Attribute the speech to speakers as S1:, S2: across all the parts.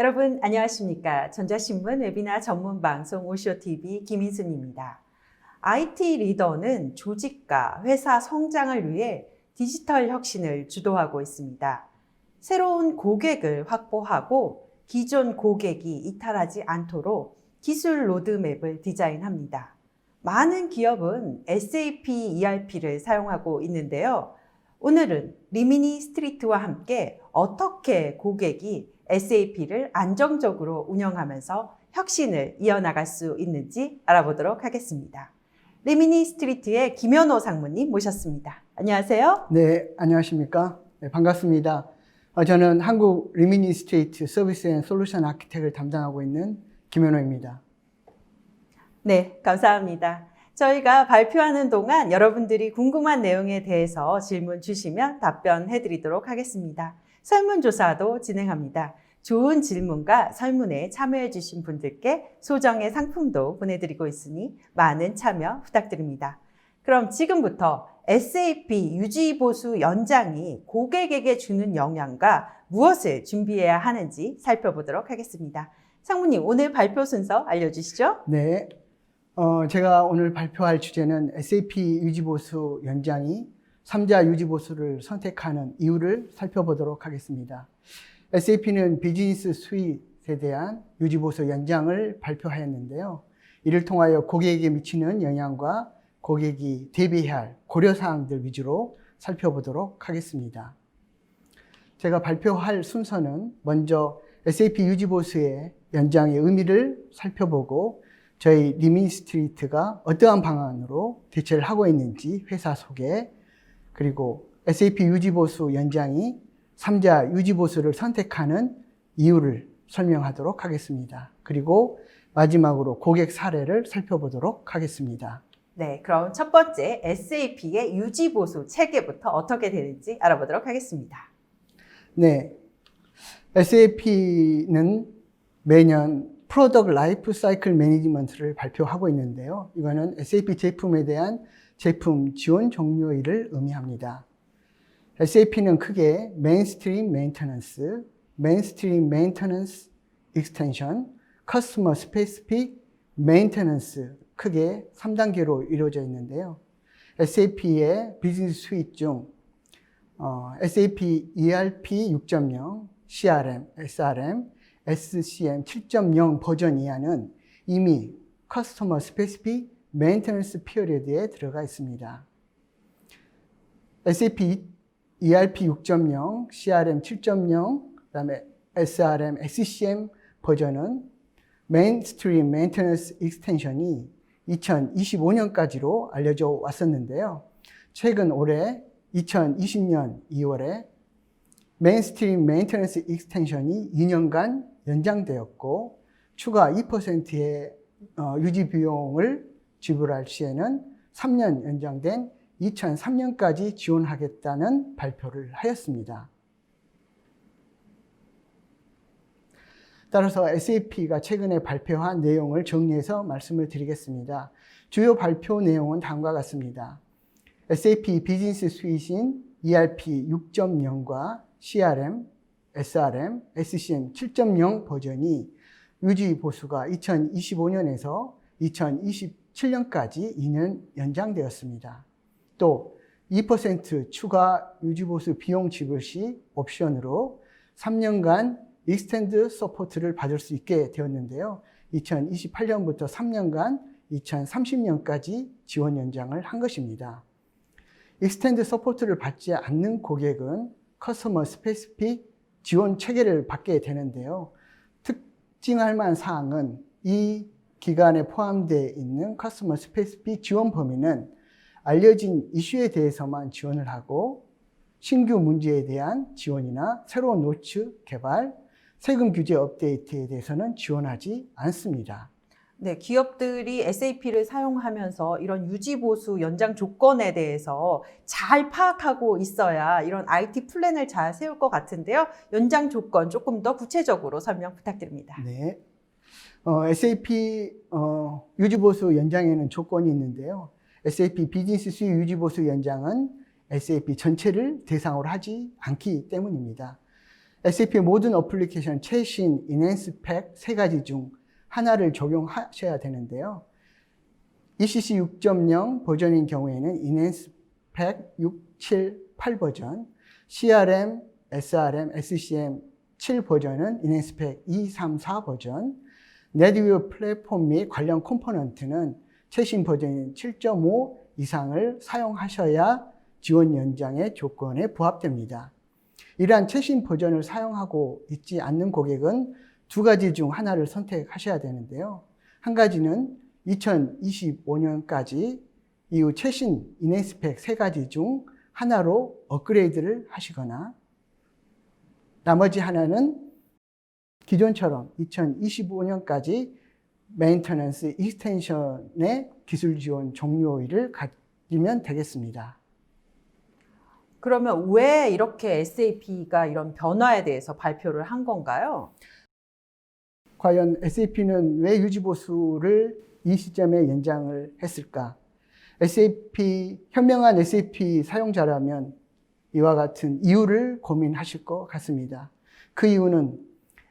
S1: 여러분 안녕하십니까? 전자신문 웨비나 전문 방송 오쇼TV 김인순입니다. IT 리더는 조직과 회사 성장을 위해 디지털 혁신을 주도하고 있습니다. 새로운 고객을 확보하고 기존 고객이 이탈하지 않도록 기술 로드맵을 디자인합니다. 많은 기업은 SAP ERP를 사용하고 있는데요. 오늘은 리미니 스트리트와 함께 어떻게 고객이 SAP를 안정적으로 운영하면서 혁신을 이어나갈 수 있는지 알아보도록 하겠습니다. 리미니 스트리트의 김현호 상무님 모셨습니다. 안녕하세요.
S2: 네, 안녕하십니까? 네, 반갑습니다. 저는 한국 리미니 스트리트 서비스 앤 솔루션 아키텍트를 담당하고 있는 김현호입니다.
S1: 네, 감사합니다. 저희가 발표하는 동안 여러분들이 궁금한 내용에 대해서 질문 주시면 답변해 드리도록 하겠습니다. 설문조사도 진행합니다. 좋은 질문과 설문에 참여해 주신 분들께 소정의 상품도 보내드리고 있으니 많은 참여 부탁드립니다. 그럼 지금부터 SAP 유지보수 연장이 고객에게 주는 영향과 무엇을 준비해야 하는지 살펴보도록 하겠습니다. 상무님, 오늘 발표 순서 알려주시죠.
S2: 네, 제가 오늘 발표할 주제는 SAP 유지보수 연장이 3자 유지보수를 선택하는 이유를 살펴보도록 하겠습니다. SAP는 비즈니스 스윗에 대한 유지보수 연장을 발표하였는데요. 이를 통하여 고객에게 미치는 영향과 고객이 대비해야 할 고려사항들 위주로 살펴보도록 하겠습니다. 제가 발표할 순서는 먼저 SAP 유지보수의 연장의 의미를 살펴보고 저희 리미니 스트리트가 어떠한 방안으로 대처를 하고 있는지 회사 소개, 그리고 SAP 유지보수 연장이 3자 유지보수를 선택하는 이유를 설명하도록 하겠습니다. 그리고 마지막으로 고객 사례를 살펴보도록 하겠습니다.
S1: 네, 그럼 첫 번째 SAP의 유지보수 체계부터 어떻게 되는지 알아보도록 하겠습니다.
S2: 네, SAP는 매년 프로덕트 라이프 사이클 매니지먼트를 발표하고 있는데요. 이거는 SAP 제품에 대한 제품 지원 종료일을 의미합니다. SAP는 크게 메인스트림 메인터넌스, 메인스트림 메인터넌스 익스텐션, 커스터머 스페시픽 메인터넌스 크게 3단계로 이루어져 있는데요. SAP의 비즈니스 스윗 중 SAP ERP 6.0, CRM, SRM, SCM 7.0 버전 이하는 이미 커스터머 스페시픽 메인터넌스 피어리드에 들어가 있습니다. SAP ERP 6.0, CRM 7.0, 그다음에 SRM, SCM 버전은 메인스트림 메인터넌스 익스텐션이 2025년까지로 알려져 왔었는데요. 최근 올해 2020년 2월에 메인스트림 메인터넌스 익스텐션이 2년간 연장되었고 추가 2%의 유지 비용을 지불할 시에는 3년 연장된 2003년까지 지원하겠다는 발표를 하였습니다. 따라서 SAP가 최근에 발표한 내용을 정리해서 말씀을 드리겠습니다. 주요 발표 내용은 다음과 같습니다. SAP 비즈니스 스윗인 ERP 6.0과 CRM, SRM, SCM 7.0 버전이 유지 보수가 2025년에서 2027년까지 2년 연장되었습니다. 또 2% 추가 유지보수 비용 지불 시 옵션으로 3년간 익스텐드 서포트를 받을 수 있게 되었는데요. 2028년부터 3년간 2030년까지 지원 연장을 한 것입니다. 익스텐드 서포트를 받지 않는 고객은 커스터머 스페시픽 지원 체계를 받게 되는데요. 특징할 만한 사항은 이 기간에 포함되어 있는 커스터머 스페시픽 지원 범위는 알려진 이슈에 대해서만 지원을 하고 신규 문제에 대한 지원이나 새로운 노츠 개발, 세금 규제 업데이트에 대해서는 지원하지 않습니다.
S1: 네, 기업들이 SAP를 사용하면서 이런 유지보수 연장 조건에 대해서 잘 파악하고 있어야 이런 IT 플랜을 잘 세울 것 같은데요. 연장 조건 조금 더 구체적으로 설명 부탁드립니다.
S2: 네, SAP 유지보수 연장에는 조건이 있는데요. SAP 비즈니스 수익 유지보수 연장은 SAP 전체를 대상으로 하지 않기 때문입니다. SAP 모든 어플리케이션 최신 인핸스 팩 3가지 중 하나를 적용하셔야 되는데요. ECC 6.0 버전인 경우에는 인핸스 팩 6, 7, 8 버전, CRM, SRM, SCM 7 버전은 인핸스 팩 2, 3, 4 버전, 네트워크 플랫폼 및 관련 컴포넌트는 최신 버전인 7.5 이상을 사용하셔야 지원 연장의 조건에 부합됩니다. 이러한 최신 버전을 사용하고 있지 않는 고객은 2가지 중 하나를 선택하셔야 되는데요. 한 가지는 2025년까지 이후 최신 인핸스 팩 3가지 중 하나로 업그레이드를 하시거나, 나머지 하나는 기존처럼 2025년까지 메인터넌스 익스텐션의 기술 지원 종료일을 가지면 되겠습니다.
S1: 그러면 왜 이렇게 SAP가 이런 변화에 대해서 발표를 한 건가요?
S2: 과연 SAP는 왜 유지보수를 이 시점에 연장을 했을까? 현명한 SAP 사용자라면 이와 같은 이유를 고민하실 것 같습니다. 그 이유는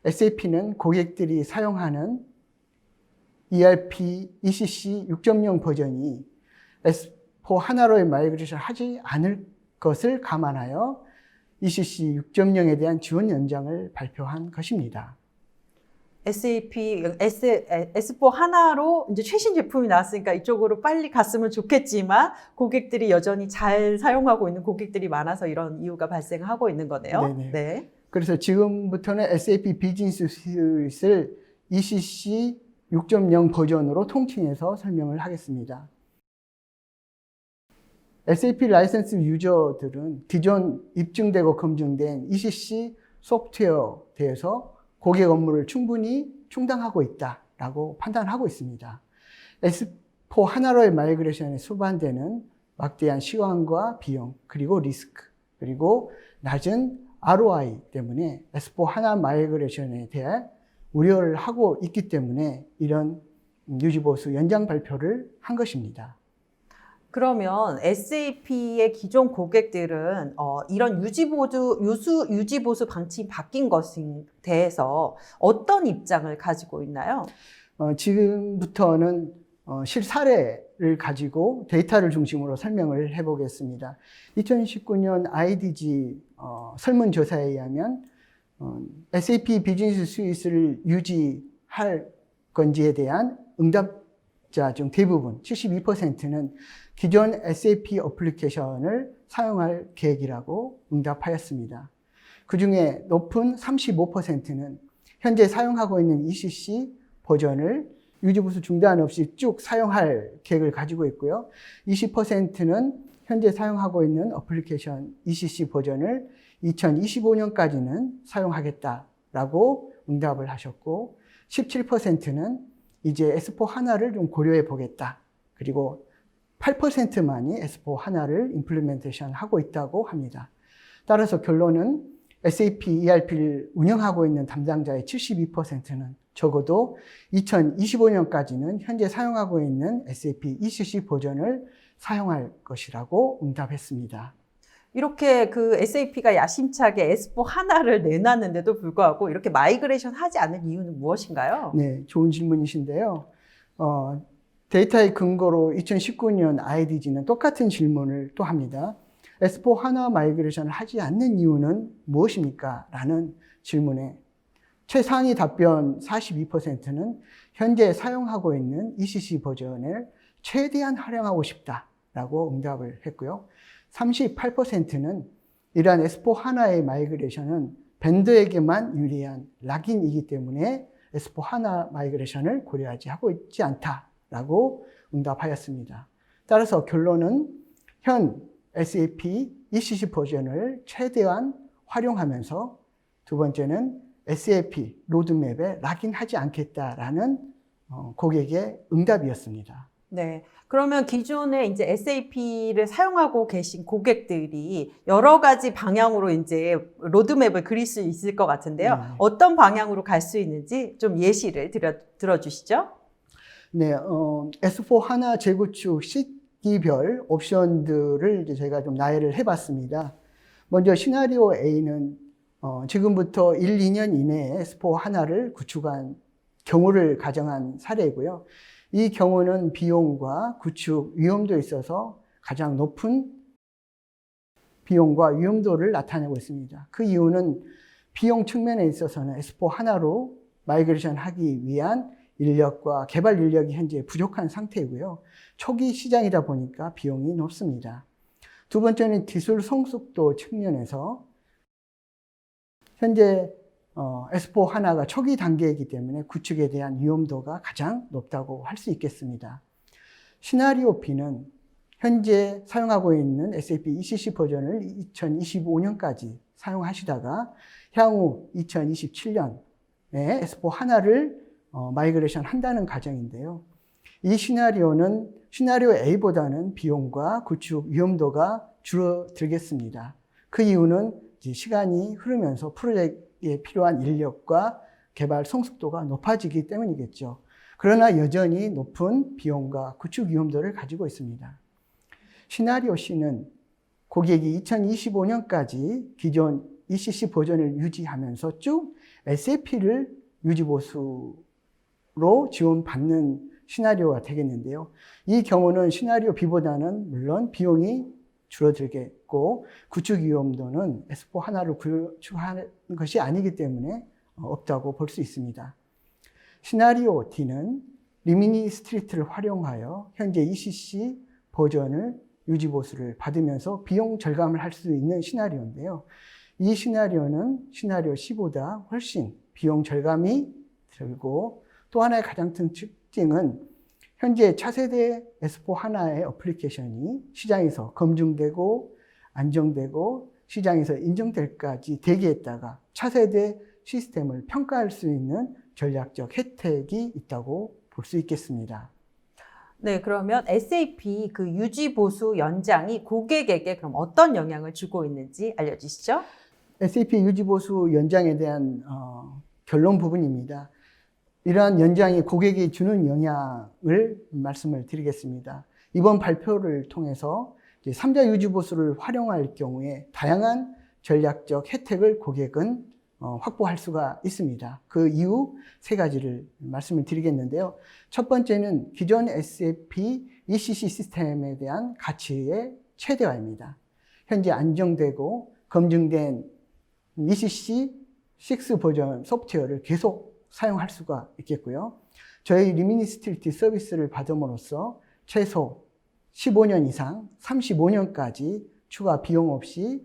S2: SAP는 고객들이 사용하는 ERP ECC 6.0 버전이 S4 하나로의 마이그레이션을 하지 않을 것을 감안하여 ECC 6.0에 대한 지원 연장을 발표한 것입니다.
S1: SAP, S4 하나로 이제 최신 제품이 나왔으니까 이쪽으로 빨리 갔으면 좋겠지만 고객들이 여전히 잘 사용하고 있는 고객들이 많아서 이런 이유가 발생하고 있는 거네요.
S2: 네네.
S1: 네.
S2: 그래서 지금부터는 SAP 비즈니스 스윗을 ECC 6.0 버전으로 통칭해서 설명을 하겠습니다. SAP 라이센스 유저들은 기존 입증되고 검증된 ECC 소프트웨어에 대해서 고객 업무를 충분히 충당하고 있다라고 판단하고 있습니다. S4 하나로의 마이그레이션에 수반되는 막대한 시간과 비용, 그리고 리스크, 그리고 낮은 ROI 때문에 S4 하나 마이그레이션에 대해 우려를 하고 있기 때문에 이런 유지보수 연장 발표를 한 것입니다.
S1: 그러면 SAP의 기존 고객들은 이런 유지보수 방침이 바뀐 것에 대해서 어떤 입장을 가지고 있나요?
S2: 지금부터는 실사례를 가지고 데이터를 중심으로 설명을 해보겠습니다. 2019년 IDG 설문조사에 의하면 SAP 비즈니스 스윗을 유지할 건지에 대한 응답자 중 대부분 72%는 기존 SAP 어플리케이션을 사용할 계획이라고 응답하였습니다. 그 중에 높은 35%는 현재 사용하고 있는 ECC 버전을 유지보수 중단 없이 쭉 사용할 계획을 가지고 있고요. 20%는 현재 사용하고 있는 어플리케이션 ECC 버전을 2025년까지는 사용하겠다라고 응답을 하셨고, 17%는 이제 S4 하나를 좀 고려해 보겠다. 그리고 8%만이 S4 하나를 임플리멘테이션 하고 있다고 합니다. 따라서 결론은 SAP ERP를 운영하고 있는 담당자의 72%는 적어도 2025년까지는 현재 사용하고 있는 SAP ECC 버전을 사용할 것이라고 응답했습니다.
S1: 이렇게 그 SAP가 야심차게 S4 하나를 내놨는데도 불구하고 이렇게 마이그레이션 하지 않는 이유는 무엇인가요?
S2: 네, 좋은 질문이신데요. 데이터의 근거로 2019년 IDG는 똑같은 질문을 또 합니다. S4 하나 마이그레이션을 하지 않는 이유는 무엇입니까? 라는 질문에 최상위 답변 42%는 현재 사용하고 있는 ECC 버전을 최대한 활용하고 싶다라고 응답을 했고요. 38%는 이러한 S4 하나의 마이그레이션은 벤더에게만 유리한 락인이기 때문에 S4 하나 마이그레이션을 고려하지 하고 있지 않다라고 응답하였습니다. 따라서 결론은 현 SAP ECC 버전을 최대한 활용하면서, 두 번째는 SAP 로드맵에 락인하지 않겠다라는 고객의 응답이었습니다.
S1: 네. 그러면 기존에 이제 SAP를 사용하고 계신 고객들이 여러 가지 방향으로 이제 로드맵을 그릴 수 있을 것 같은데요.
S2: 네.
S1: 어떤 방향으로 갈 수 있는지 좀 예시를 들어주시죠.
S2: 네, S4 하나 재구축 시기별 옵션들을 이제 제가 좀 나열을 해봤습니다. 먼저 시나리오 A는 지금부터 1, 2년 이내에 S4 하나를 구축한 경우를 가정한 사례이고요. 이 경우는 비용과 구축 위험도에 있어서 가장 높은 비용과 위험도를 나타내고 있습니다. 그 이유는 비용 측면에 있어서는 S4 하나로 마이그레이션 하기 위한 인력과 개발 인력이 현재 부족한 상태이고요. 초기 시장이다 보니까 비용이 높습니다. 두 번째는 기술 성숙도 측면에서 현재 S4 하나가 초기 단계이기 때문에 구축에 대한 위험도가 가장 높다고 할 수 있겠습니다. 시나리오 B는 현재 사용하고 있는 SAP ECC 버전을 2025년까지 사용하시다가 향후 2027년에 S4 하나를 마이그레이션 한다는 가정인데요. 이 시나리오는 시나리오 A보다는 비용과 구축 위험도가 줄어들겠습니다. 그 이유는 이제 시간이 흐르면서 프로젝트에 필요한 인력과 개발 성숙도가 높아지기 때문이겠죠. 그러나 여전히 높은 비용과 구축 위험도를 가지고 있습니다. 시나리오 C는 고객이 2025년까지 기존 ECC 버전을 유지하면서 쭉 SAP를 유지보수로 지원받는 시나리오가 되겠는데요. 이 경우는 시나리오 B보다는 물론 비용이 줄어들겠고 구축 위험도는 S4 하나를 구축하는 것이 아니기 때문에 없다고 볼 수 있습니다. 시나리오 D는 리미니 스트리트를 활용하여 현재 ECC 버전을 유지보수를 받으면서 비용 절감을 할 수 있는 시나리오인데요. 이 시나리오는 시나리오 C보다 훨씬 비용 절감이 들고 또 하나의 가장 큰 특징은 현재 차세대 S4 하나의 어플리케이션이 시장에서 검증되고 안정되고 시장에서 인정될까지 대기했다가 차세대 시스템을 평가할 수 있는 전략적 혜택이 있다고 볼 수 있겠습니다.
S1: 네, 그러면 SAP 그 유지 보수 연장이 고객에게 그럼 어떤 영향을 주고 있는지 알려주시죠?
S2: SAP 유지보수 연장에 대한 결론 부분입니다. 이러한 연장이 고객이 주는 영향을 말씀을 드리겠습니다. 이번 발표를 통해서 3자 유지보수를 활용할 경우에 다양한 전략적 혜택을 고객은 확보할 수가 있습니다. 그 이유 세 가지를 말씀을 드리겠는데요. 첫 번째는 기존 SAP ECC 시스템에 대한 가치의 최대화입니다. 현재 안정되고 검증된 ECC 6 버전 소프트웨어를 계속 사용할 수가 있겠고요. 저희 리미니 스트리트 서비스를 받음으로써 최소 15년 이상 35년까지 추가 비용 없이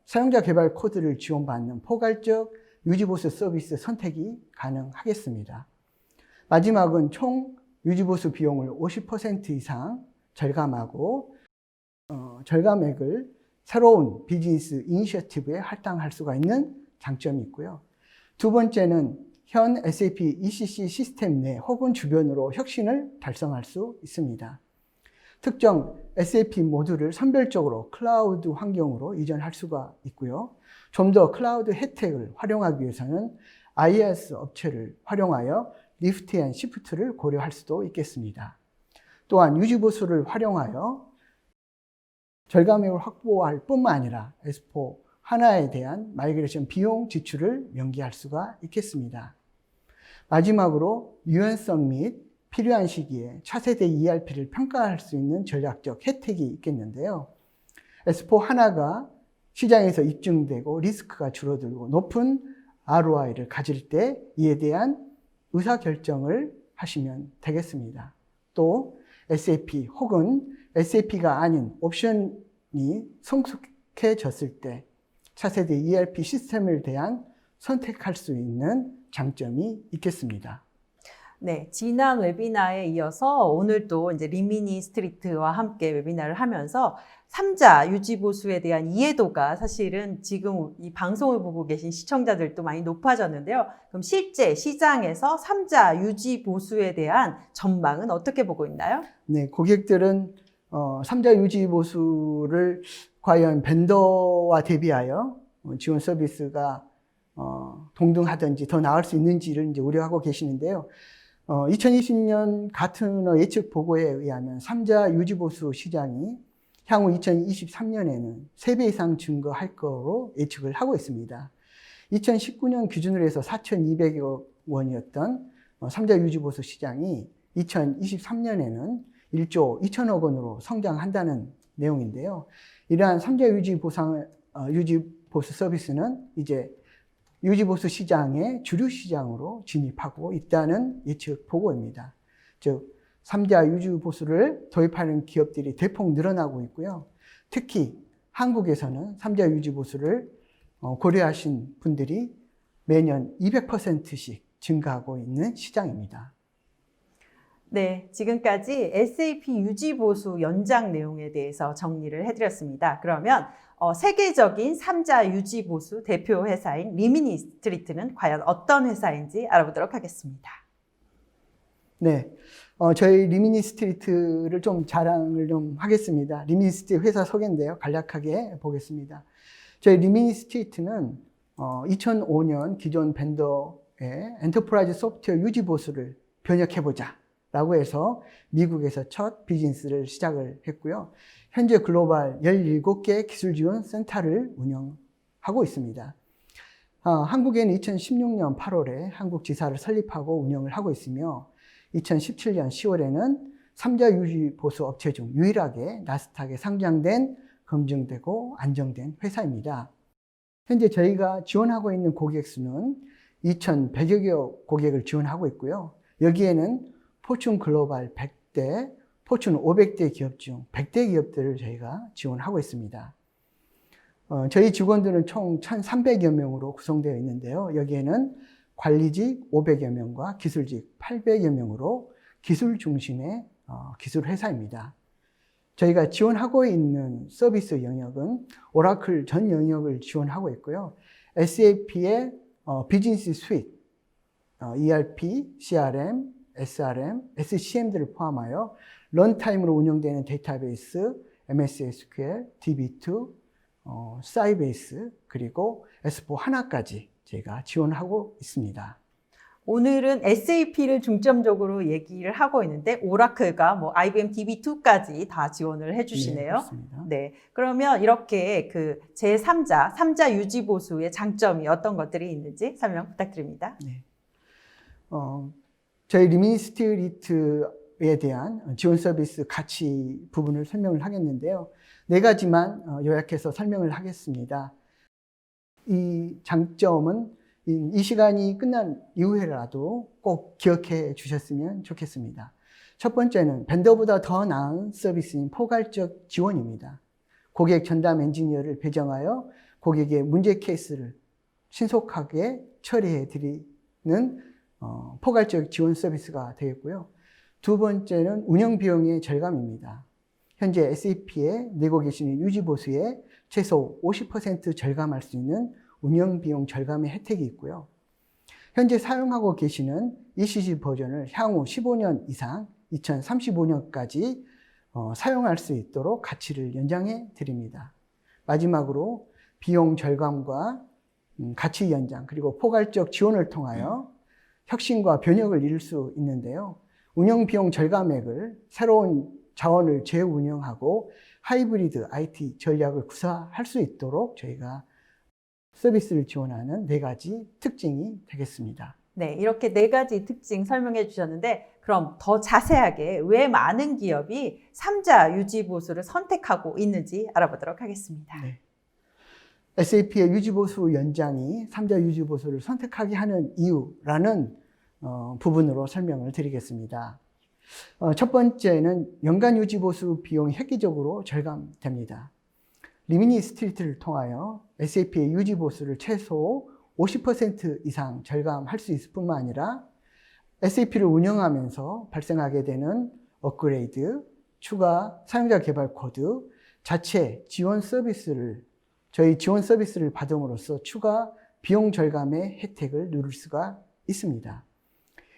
S2: 사용자 개발 코드를 지원받는 포괄적 유지보수 서비스 선택이 가능하겠습니다. 마지막은 총 유지보수 비용을 50% 이상 절감하고 절감액을 새로운 비즈니스 이니셔티브에 할당할 수가 있는 장점이 있고요. 두 번째는 현 SAP ECC 시스템 내 혹은 주변으로 혁신을 달성할 수 있습니다. 특정 SAP 모듈을 선별적으로 클라우드 환경으로 이전할 수가 있고요. 좀 더 클라우드 혜택을 활용하기 위해서는 IaaS 업체를 활용하여 리프트 앤 시프트를 고려할 수도 있겠습니다. 또한 유지보수를 활용하여 절감액을 확보할 뿐만 아니라 S4 하나에 대한 마이그레이션 비용 지출을 명기할 수가 있겠습니다. 마지막으로 유연성 및 필요한 시기에 차세대 ERP를 평가할 수 있는 전략적 혜택이 있겠는데요. S4 하나가 시장에서 입증되고 리스크가 줄어들고 높은 ROI를 가질 때 이에 대한 의사결정을 하시면 되겠습니다. 또 SAP 혹은 SAP가 아닌 옵션이 성숙해졌을 때 차세대 ERP 시스템을 대한 선택할 수 있는 장점이 있겠습니다.
S1: 네, 지난 웨비나에 이어서 오늘도 이제 리미니 스트리트와 함께 웨비나를 하면서 3자 유지보수에 대한 이해도가 사실은 지금 이 방송을 보고 계신 시청자들도 많이 높아졌는데요. 그럼 실제 시장에서 3자 유지보수에 대한 전망은 어떻게 보고 있나요?
S2: 네, 고객들은 3자 유지보수를 과연 벤더와 대비하여 지원 서비스가 동등하든지 더 나을 수 있는지를 이제 우려하고 계시는데요. 2020년 가트너 예측 보고에 의하면 3자 유지보수 시장이 향후 2023년에는 3배 이상 증가할 거로 예측을 하고 있습니다. 2019년 기준으로 해서 4,200억 원이었던 3자 유지보수 시장이 2023년에는 1조 2천억 원으로 성장한다는 내용인데요. 이러한 3자 유지보수 서비스는 이제 유지보수 시장의 주류 시장으로 진입하고 있다는 예측 보고입니다. 즉 3자 유지보수를 도입하는 기업들이 대폭 늘어나고 있고요. 특히 한국에서는 3자 유지보수를 고려하신 분들이 매년 200%씩 증가하고 있는 시장입니다.
S1: 네, 지금까지 SAP 유지보수 연장 내용에 대해서 정리를 해드렸습니다. 그러면 세계적인 3자 유지보수 대표 회사인 리미니 스트리트는 과연 어떤 회사인지 알아보도록 하겠습니다.
S2: 네, 저희 리미니 스트리트를 좀 자랑을 좀 하겠습니다. 리미니 스트리트 회사 소개인데요. 간략하게 보겠습니다. 저희 리미니 스트리트는 2005년 기존 벤더의 엔터프라이즈 소프트웨어 유지보수를 변혁해보자 라고 해서 미국에서 첫 비즈니스를 시작을 했고요. 현재 글로벌 17개 기술 지원 센터를 운영하고 있습니다. 한국에는 2016년 8월에 한국 지사를 설립하고 운영을 하고 있으며 2017년 10월에는 3자 유지보수 업체 중 유일하게 나스닥에 상장된 검증되고 안정된 회사입니다. 현재 저희가 지원하고 있는 고객 수는 2,100여 개 고객을 지원하고 있고요. 여기에는 포춘 글로벌 100대, 포춘 500대 기업 중 100대 기업들을 저희가 지원하고 있습니다. 저희 직원들은 총 1,300여 명으로 구성되어 있는데요. 여기에는 관리직 500여 명과 기술직 800여 명으로 기술 중심의 기술 회사입니다. 저희가 지원하고 있는 서비스 영역은 오라클 전 영역을 지원하고 있고요. SAP의 비즈니스 스윗, ERP, CRM, SRM, SCM들을 포함하여 런타임으로 운영되는 데이터베이스, MS SQL, DB2, 사이베이스, 그리고 S4 하나까지 저희가 지원하고 있습니다.
S1: 오늘은 SAP를 중점적으로 얘기를 하고 있는데 오라클과 뭐 IBM DB2까지 다 지원을 해주시네요.
S2: 네, 그렇습니다.
S1: 네, 그러면 이렇게 그 제3자, 3자 유지보수의 장점이 어떤 것들이 있는지 설명 부탁드립니다.
S2: 네. 저희 리미니 스트리트에 대한 지원 서비스 가치 부분을 설명을 하겠는데요. 4가지만 요약해서 설명을 하겠습니다. 이 장점은 이 시간이 끝난 이후에라도 꼭 기억해 주셨으면 좋겠습니다. 첫 번째는 벤더보다 더 나은 서비스인 포괄적 지원입니다. 고객 전담 엔지니어를 배정하여 고객의 문제 케이스를 신속하게 처리해 드리는 포괄적 지원 서비스가 되겠고요. 두 번째는 운영 비용의 절감입니다. 현재 SAP에 내고 계시는 유지보수에 최소 50% 절감할 수 있는 운영 비용 절감의 혜택이 있고요. 현재 사용하고 계시는 ECC 버전을 향후 15년 이상 2035년까지 사용할 수 있도록 가치를 연장해 드립니다. 마지막으로 비용 절감과 가치 연장 그리고 포괄적 지원을 통하여 혁신과 변혁을 이룰 수 있는데요. 운영 비용 절감액을 새로운 자원을 재운영하고 하이브리드 IT 전략을 구사할 수 있도록 저희가 서비스를 지원하는 4가지 특징이 되겠습니다.
S1: 네, 이렇게 4가지 특징 설명해 주셨는데 그럼 더 자세하게 왜 많은 기업이 3자 유지보수를 선택하고 있는지 알아보도록 하겠습니다.
S2: 네. SAP의 유지보수 연장이 3자 유지보수를 선택하게 하는 이유라는 부분으로 설명을 드리겠습니다. 첫 번째는 연간 유지보수 비용이 획기적으로 절감됩니다. 리미니 스트리트를 통하여 SAP의 유지보수를 최소 50% 이상 절감할 수 있을 뿐만 아니라 SAP를 운영하면서 발생하게 되는 업그레이드, 추가 사용자 개발 코드, 자체 지원 서비스를 저희 지원 서비스를 받음으로써 추가 비용 절감의 혜택을 누릴 수가 있습니다.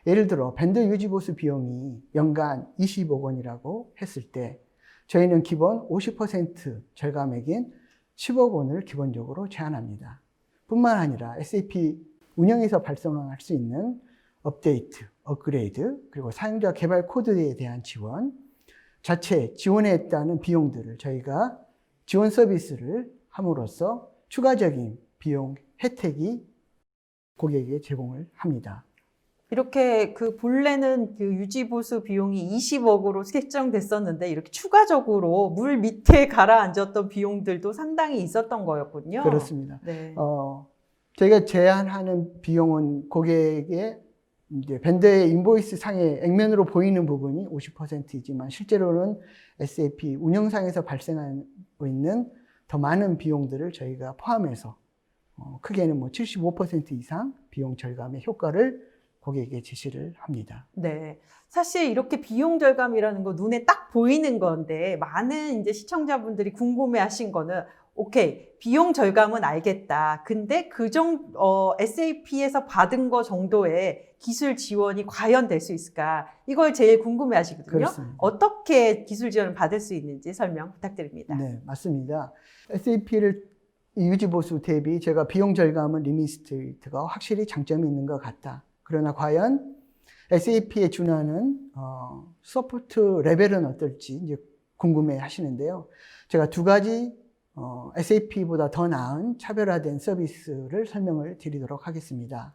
S2: 예를 들어 벤더 유지보수 비용이 연간 20억 원이라고 했을 때 저희는 기본 50% 절감액인 10억 원을 기본적으로 제한합니다. 뿐만 아니라 SAP 운영에서 발생할 수 있는 업데이트, 업그레이드, 그리고 사용자 개발 코드에 대한 지원, 자체 지원했다는 비용들을 저희가 지원 서비스를 함으로써 추가적인 비용 혜택이 고객에게 제공을 합니다.
S1: 이렇게 그 본래는 그 유지 보수 비용이 20억으로 책정됐었는데 이렇게 추가적으로 물 밑에 가라앉았던 비용들도 상당히 있었던 거였군요.
S2: 그렇습니다.
S1: 네.
S2: 저희가 제한하는 비용은 고객의 이제 벤더의 인보이스 상에 액면으로 보이는 부분이 50%이지만 실제로는 SAP 운영상에서 발생하고 있는 더 많은 비용들을 저희가 포함해서 크게는 뭐 75% 이상 비용 절감의 효과를 고객에게 제시를 합니다.
S1: 네. 사실 이렇게 비용 절감이라는 거 눈에 딱 보이는 건데 많은 이제 시청자분들이 궁금해 하신 거는 오케이. 비용 절감은 알겠다. 근데 SAP에서 받은 거 정도의 기술 지원이 과연 될 수 있을까? 이걸 제일 궁금해 하시거든요.
S2: 그렇습니다.
S1: 어떻게 기술 지원을 받을 수 있는지 설명 부탁드립니다.
S2: 네, 맞습니다. SAP를 유지보수 대비 제가 비용 절감은 리미스트레이트가 확실히 장점이 있는 것 같다. 그러나 과연 SAP에 준하는 서포트 레벨은 어떨지 이제 궁금해 하시는데요. 제가 두 가지 SAP보다 더 나은 차별화된 서비스를 설명을 드리도록 하겠습니다.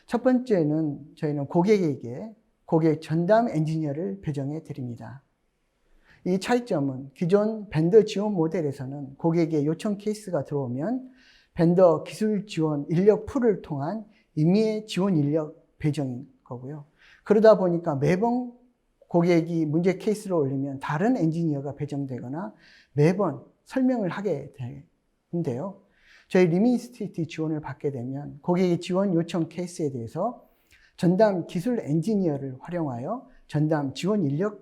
S2: 첫 번째는 저희는 고객에게 고객 전담 엔지니어를 배정해 드립니다. 이 차이점은 기존 벤더 지원 모델에서는 고객의 요청 케이스가 들어오면 벤더 기술 지원 인력 풀을 통한 임의의 지원 인력 배정인 거고요. 그러다 보니까 매번 고객이 문제 케이스를 올리면 다른 엔지니어가 배정되거나 매번 설명을 하게 되는데요. 저희 리미니스트리티 지원을 받게 되면 고객의 지원 요청 케이스에 대해서 전담 기술 엔지니어를 활용하여 전담 지원 인력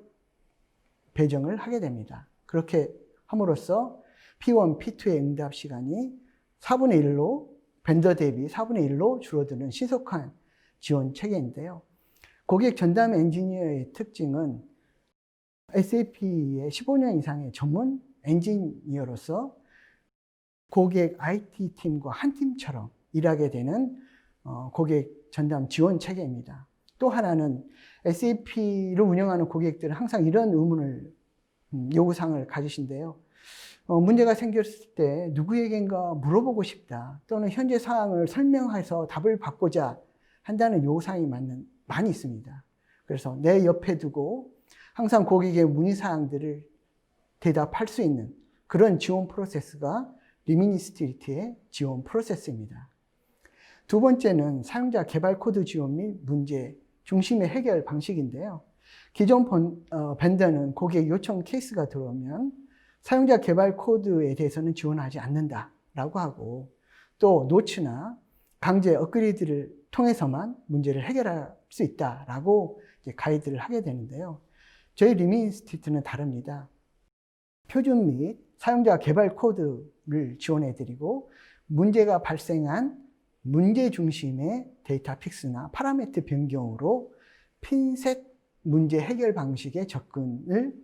S2: 배정을 하게 됩니다. 그렇게 함으로써 P1, P2의 응답 시간이 4분의 1로 벤더 대비 4분의 1로 줄어드는 신속한 지원 체계인데요. 고객 전담 엔지니어의 특징은 SAP의 15년 이상의 전문 엔지니어로서 고객 IT 팀과 한 팀처럼 일하게 되는 고객 전담 지원 체계입니다. 또 하나는 SAP를 운영하는 고객들은 항상 이런 의문을 요구사항을 가지신데요. 문제가 생겼을 때 누구에겐가 물어보고 싶다 또는 현재 상황을 설명해서 답을 받고자 한다는 요구사항이 많이 있습니다. 그래서 내 옆에 두고 항상 고객의 문의사항들을 대답할 수 있는 그런 지원 프로세스가 리미니스트리티의 지원 프로세스입니다. 두 번째는 사용자 개발 코드 지원 및 문제 중심의 해결 방식인데요. 기존 벤더는 고객 요청 케이스가 들어오면 사용자 개발 코드에 대해서는 지원하지 않는다라고 하고 또 노츠나 강제 업그레이드를 통해서만 문제를 해결할 수 있다라고 이제 가이드를 하게 되는데요. 저희 리미니스트리티는 다릅니다. 표준 및 사용자 개발 코드를 지원해드리고 문제가 발생한 문제 중심의 데이터 픽스나 파라미터 변경으로 핀셋 문제 해결 방식의 접근을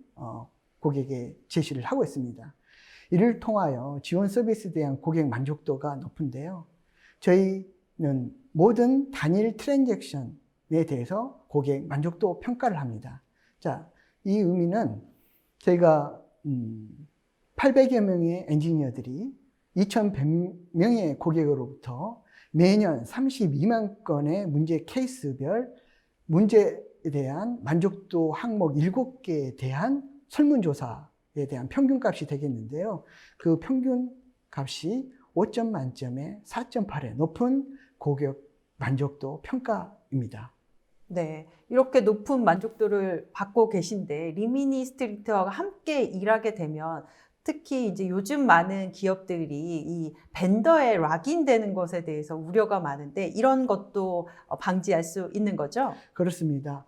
S2: 고객에 제시를 하고 있습니다. 이를 통하여 지원 서비스에 대한 고객 만족도가 높은데요. 저희는 모든 단일 트랜잭션에 대해서 고객 만족도 평가를 합니다. 자, 이 의미는 저희가 800여 명의 엔지니어들이 2,100명의 고객으로부터 매년 32만 건의 문제 케이스별 문제에 대한 만족도 항목 7개에 대한 설문조사에 대한 평균값이 되겠는데요. 그 평균값이 5점 만점에 4.8의 높은 고객 만족도 평가입니다.
S1: 네, 이렇게 높은 만족도를 받고 계신데 리미니스트리트와 함께 일하게 되면 특히 이제 요즘 많은 기업들이 이 벤더에 락인되는 것에 대해서 우려가 많은데 이런 것도 방지할 수 있는 거죠?
S2: 그렇습니다.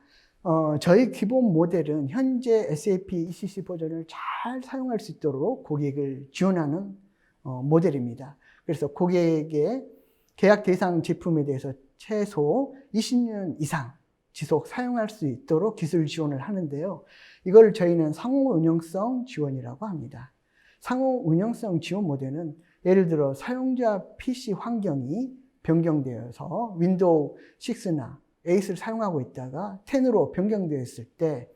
S2: 저희 기본 모델은 현재 SAP ECC 버전을 잘 사용할 수 있도록 고객을 지원하는 모델입니다. 그래서 고객의 계약 대상 제품에 대해서 최소 20년 이상 지속 사용할 수 있도록 기술 지원을 하는데요. 이걸 저희는 상호 운영성 지원이라고 합니다. 상호 운영성 지원 모델은 예를 들어 사용자 PC 환경이 변경되어서 윈도우 6나 8을 사용하고 있다가 10으로 변경되었을 때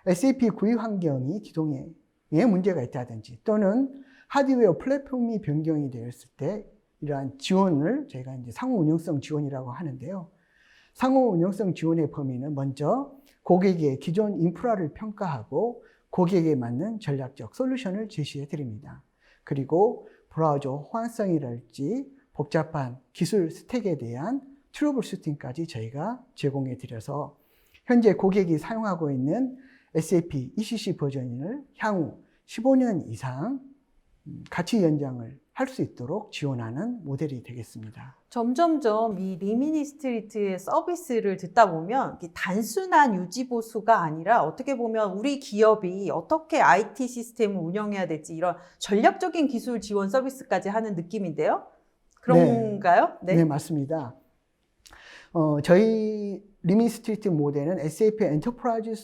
S2: SAP 구입 환경이 기동에 문제가 있다든지 또는 하드웨어 플랫폼이 변경이 되었을 때 이러한 지원을 저희가 이제 상호 운영성 지원이라고 하는데요. 상호 운영성 지원의 범위는 먼저 고객의 기존 인프라를 평가하고 고객에 맞는 전략적 솔루션을 제시해 드립니다. 그리고 브라우저 호환성이랄지 복잡한 기술 스택에 대한 트러블 슈팅까지 저희가 제공해 드려서 현재 고객이 사용하고 있는 SAP ECC 버전을 향후 15년 이상 가치 연장을 할 수 있도록 지원하는 모델이 되겠습니다.
S1: 점점점 이 리미니 스트리트의 서비스를 듣다 보면 단순한 유지 보수가 아니라 어떻게 보면 우리 기업이 어떻게 IT 시스템을 운영해야 될지 이런 전략적인 기술 지원 서비스까지 하는 느낌인데요. 그런가요?
S2: 네, 맞습니다. 저희 리미니 스트리트 모델은 SAP 엔터프라이즈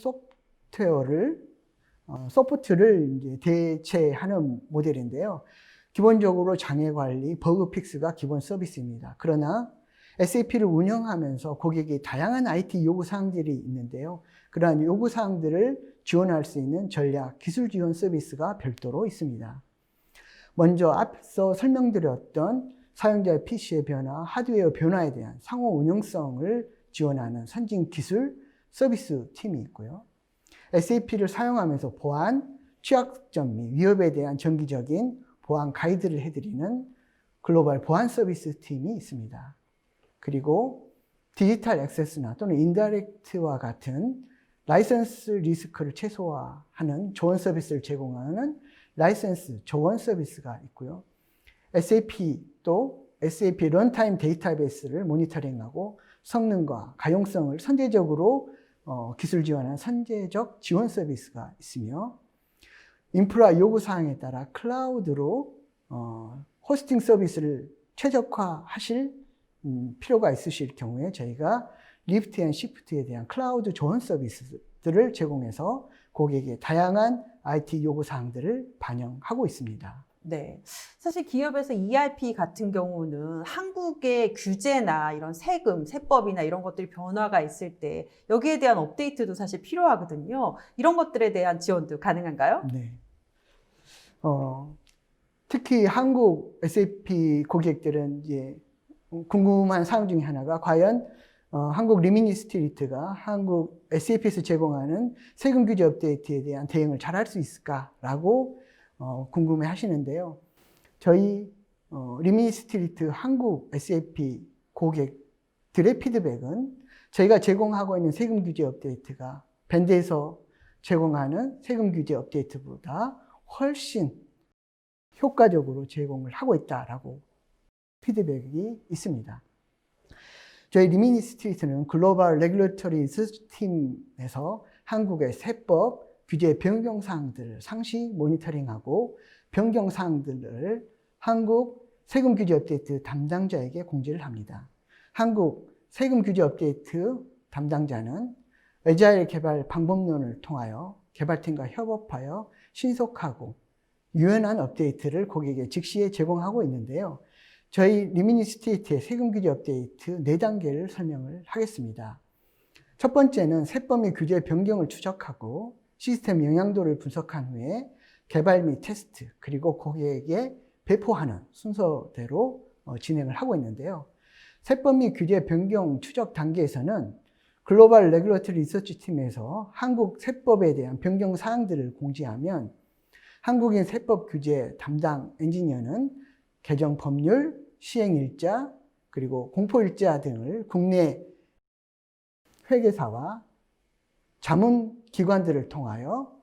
S2: 소프트를 이제 대체하는 모델인데요. 기본적으로 장애 관리, 버그 픽스가 기본 서비스입니다. 그러나 SAP를 운영하면서 고객이 다양한 IT 요구사항들이 있는데요. 그러한 요구사항들을 지원할 수 있는 전략, 기술 지원 서비스가 별도로 있습니다. 먼저 앞서 설명드렸던 사용자의 PC의 변화, 하드웨어 변화에 대한 상호 운영성을 지원하는 선진 기술 서비스 팀이 있고요. SAP를 사용하면서 보안, 취약점 및 위협에 대한 정기적인 보안 가이드를 해드리는 글로벌 보안 서비스 팀이 있습니다. 그리고 디지털 액세스나 또는 인다이렉트와 같은 라이선스 리스크를 최소화하는 조언 서비스를 제공하는 라이선스 조언 서비스가 있고요. SAP도 SAP 런타임 데이터베이스를 모니터링하고 성능과 가용성을 선제적으로 기술 지원하는 선제적 지원 서비스가 있으며 인프라 요구사항에 따라 클라우드로 호스팅 서비스를 최적화하실 필요가 있으실 경우에 저희가 리프트 앤 시프트에 대한 클라우드 조언 서비스들을 제공해서 고객의 다양한 IT 요구사항들을 반영하고 있습니다.
S1: 네. 사실 기업에서 ERP 같은 경우는 한국의 규제나 이런 세금, 세법이나 이런 것들이 변화가 있을 때 여기에 대한 업데이트도 사실 필요하거든요. 이런 것들에 대한 지원도 가능한가요?
S2: 네. 특히 한국 SAP 고객들은 이제 궁금한 사항 중에 하나가 과연 한국 리미니 스트리트가 한국 SAP에서 제공하는 세금 규제 업데이트에 대한 대응을 잘 할 수 있을까라고 궁금해 하시는데요. 저희 리미니 스트리트 한국 SAP 고객들의 피드백은 저희가 제공하고 있는 세금 규제 업데이트가 밴드에서 제공하는 세금 규제 업데이트보다 훨씬 효과적으로 제공을 하고 있다라고 피드백이 있습니다. 저희 리미니 스트리트는 글로벌 레귤레터리 리서치 팀에서 한국의 세법, 규제 변경 사항들을 상시 모니터링하고 변경 사항들을 한국 세금 규제 업데이트 담당자에게 공지를 합니다. 한국 세금 규제 업데이트 담당자는 애자일 개발 방법론을 통하여 개발팀과 협업하여 신속하고 유연한 업데이트를 고객에게 즉시에 제공하고 있는데요. 저희 리미니 스트리트의 세금 규제 업데이트 4단계를 설명을 하겠습니다. 첫 번째는 세법 및 규제 변경을 추적하고 시스템 영향도를 분석한 후에 개발 및 테스트 그리고 고객에게 배포하는 순서대로 진행을 하고 있는데요. 세법 및 규제 변경 추적 단계에서는 글로벌 레귤러터리 리서치 팀에서 한국 세법에 대한 변경 사항들을 공지하면 한국인 세법 규제 담당 엔지니어는 개정 법률, 시행일자, 그리고 공포일자 등을 국내 회계사와 자문기관들을 통하여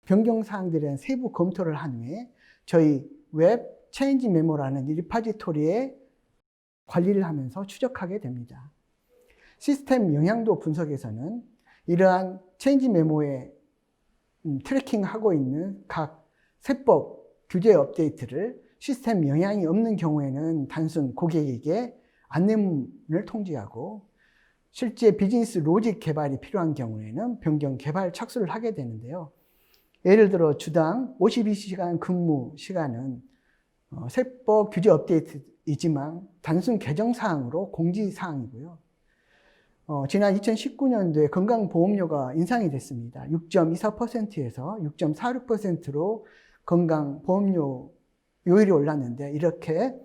S2: 변경사항들에 대한 세부 검토를 한 후에 저희 웹 체인지 메모라는 리파지토리에 관리를 하면서 추적하게 됩니다. 시스템 영향도 분석에서는 이러한 체인지 메모에 트래킹하고 있는 각 세법 규제 업데이트를 시스템 영향이 없는 경우에는 단순 고객에게 안내문을 통지하고 실제 비즈니스 로직 개발이 필요한 경우에는 변경 개발 착수를 하게 되는데요. 예를 들어 주당 52시간 근무 시간은 세법 규제 업데이트이지만 단순 개정 사항으로 공지 사항이고요. 지난 2019년도에 건강보험료가 인상이 됐습니다. 6.24%에서 6.46%로 건강보험료 요율이 올랐는데, 이렇게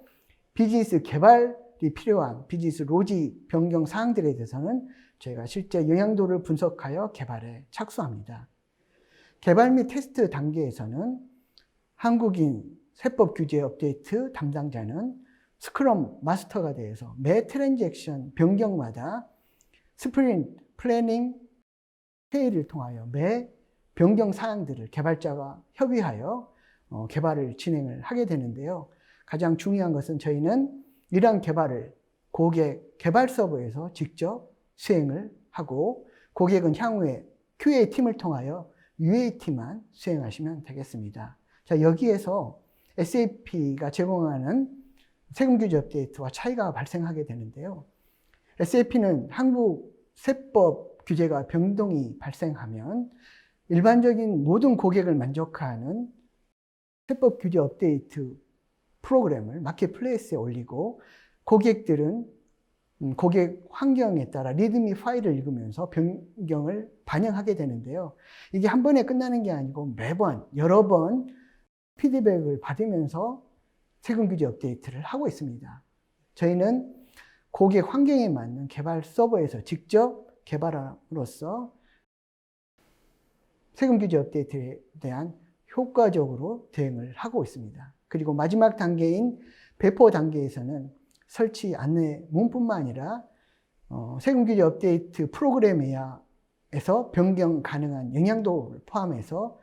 S2: 비즈니스 개발이 필요한 비즈니스 로지 변경 사항들에 대해서는 저희가 실제 영향도를 분석하여 개발에 착수합니다. 개발 및 테스트 단계에서는 한국인 세법 규제 업데이트 담당자는 스크럼 마스터가 되어서 매 트랜잭션 변경마다 스프린트 플래닝 회의를 통하여 매 변경 사항들을 개발자가 협의하여 개발을 진행을 하게 되는데요. 가장 중요한 것은 저희는 이러한 개발을 고객 개발 서버에서 직접 수행을 하고, 고객은 향후에 QA 팀을 통하여 UAT만 수행하시면 되겠습니다. 자, 여기에서 SAP가 제공하는 세금 규제 업데이트와 차이가 발생하게 되는데요. SAP는 한국 세법 규제가 변동이 발생하면 일반적인 모든 고객을 만족하는 세법 규제 업데이트 프로그램을 마켓플레이스에 올리고, 고객들은 고객 환경에 따라 리드미 파일을 읽으면서 변경을 반영하게 되는데요. 이게 한 번에 끝나는 게 아니고 매번 여러 번 피드백을 받으면서 세금 규제 업데이트를 하고 있습니다. 저희는 고객 환경에 맞는 개발 서버에서 직접 개발함으로써 세금 규제 업데이트에 대한 효과적으로 대응을 하고 있습니다. 그리고 마지막 단계인 배포 단계에서는 설치 안내 문뿐만 아니라 세금 규제 업데이트 프로그램에서 변경 가능한 영향도를 포함해서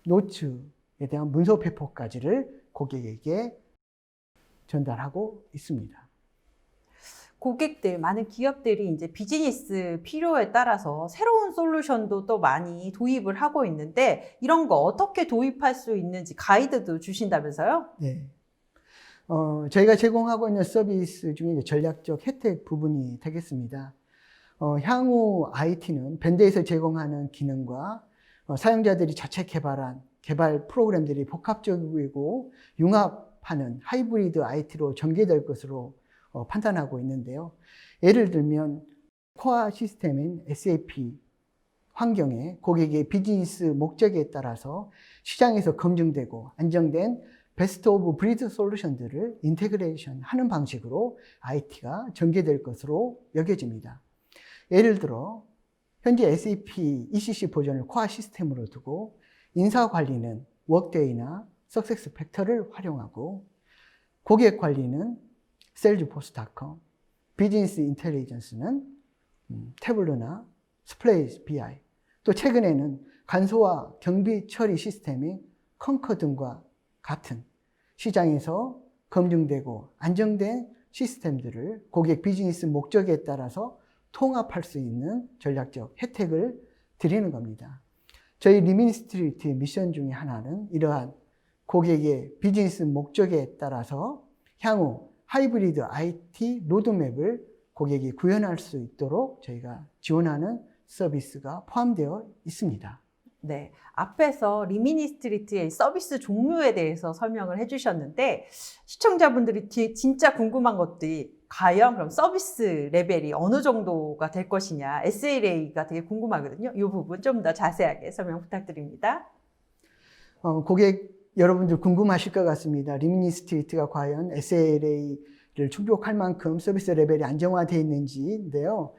S2: 노츠에 대한 문서 배포까지를 고객에게 전달하고 있습니다.
S1: 고객들, 많은 기업들이 이제 비즈니스 필요에 따라서 새로운 솔루션도 또 많이 도입을 하고 있는데, 이런 거 어떻게 도입할 수 있는지 가이드도 주신다면서요?
S2: 네. 저희가 제공하고 있는 서비스 중에 전략적 혜택 부분이 되겠습니다. 향후 IT는 밴드에서 제공하는 기능과 사용자들이 자체 개발한 개발 프로그램들이 복합적이고 융합하는 하이브리드 IT로 전개될 것으로 판단하고 있는데요. 예를 들면 코어 시스템인 SAP 환경에 고객의 비즈니스 목적에 따라서 시장에서 검증되고 안정된 베스트 오브 브리드 솔루션들을 인테그레이션 하는 방식으로 IT가 전개될 것으로 여겨집니다. 예를 들어 현재 SAP ECC 버전을 코어 시스템으로 두고 인사 관리는 워크데이나 석세스 팩터를 활용하고, 고객 관리는 세일즈포스닷컴, 비즈니스 인텔리전스는 태블로나 스플레이스 BI, 또 최근에는 간소화 경비 처리 시스템인 컨커 등과 같은 시장에서 검증되고 안정된 시스템들을 고객 비즈니스 목적에 따라서 통합할 수 있는 전략적 혜택을 드리는 겁니다. 저희 리미니스트리트의 미션 중에 하나는 이러한 고객의 비즈니스 목적에 따라서 향후 하이브리드 IT 로드맵을 고객이 구현할 수 있도록 저희가 지원하는 서비스가 포함되어 있습니다.
S1: 네, 앞에서 리미니스트리트의 서비스 종류에 대해서 설명을 해주셨는데, 시청자분들이 진짜 궁금한 것들이 과연 그럼 서비스 레벨이 어느 정도가 될 것이냐, SLA가 되게 궁금하거든요. 이 부분 좀 더 자세하게 설명 부탁드립니다.
S2: 고객 여러분들 궁금하실 것 같습니다. 리미니스트리트가 과연 SLA를 충족할 만큼 서비스 레벨이 안정화되어 있는지인데요.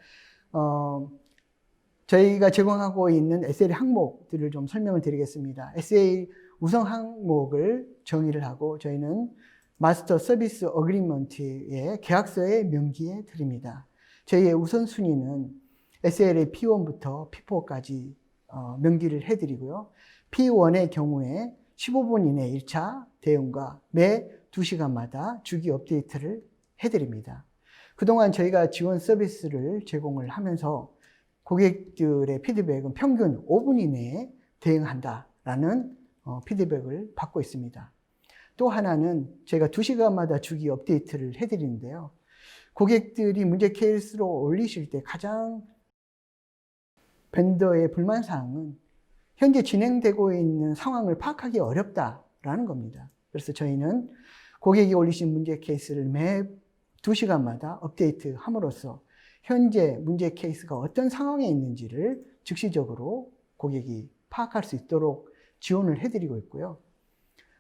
S2: 저희가 제공하고 있는 SLA 항목들을 좀 설명을 드리겠습니다. SLA 우선 항목을 정의를 하고 저희는 마스터 서비스 어그리먼트의 계약서에 명기해 드립니다. 저희의 우선순위는 SLA P1부터 P4까지 명기를 해드리고요. P1의 경우에 15분 이내 1차 대응과 매 2시간마다 주기 업데이트를 해드립니다. 그동안 저희가 지원 서비스를 제공을 하면서 고객들의 피드백은 평균 5분 이내에 대응한다라는 피드백을 받고 있습니다. 또 하나는 저희가 2시간마다 주기 업데이트를 해드리는데요. 고객들이 문제 케이스로 올리실 때 가장 벤더의 불만사항은 현재 진행되고 있는 상황을 파악하기 어렵다라는 겁니다. 그래서 저희는 고객이 올리신 문제 케이스를 매 2시간마다 업데이트 함으로써 현재 문제 케이스가 어떤 상황에 있는지를 즉시적으로 고객이 파악할 수 있도록 지원을 해드리고 있고요.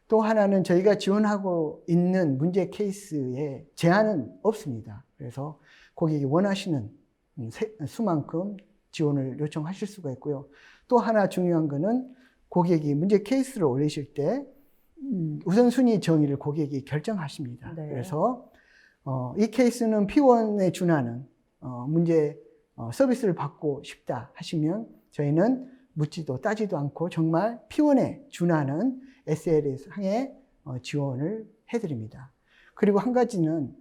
S2: 또 하나는 저희가 지원하고 있는 문제 케이스에 제한은 없습니다. 그래서 고객이 원하시는 수만큼 지원을 요청하실 수가 있고요. 또 하나 중요한 거는 고객이 문제 케이스를 올리실 때 우선순위 정의를 고객이 결정하십니다.
S1: 네.
S2: 그래서 이 케이스는 P1에 준하는 문제 서비스를 받고 싶다 하시면 저희는 묻지도 따지도 않고 정말 P1에 준하는 SLA 상의 지원을 해드립니다. 그리고 한 가지는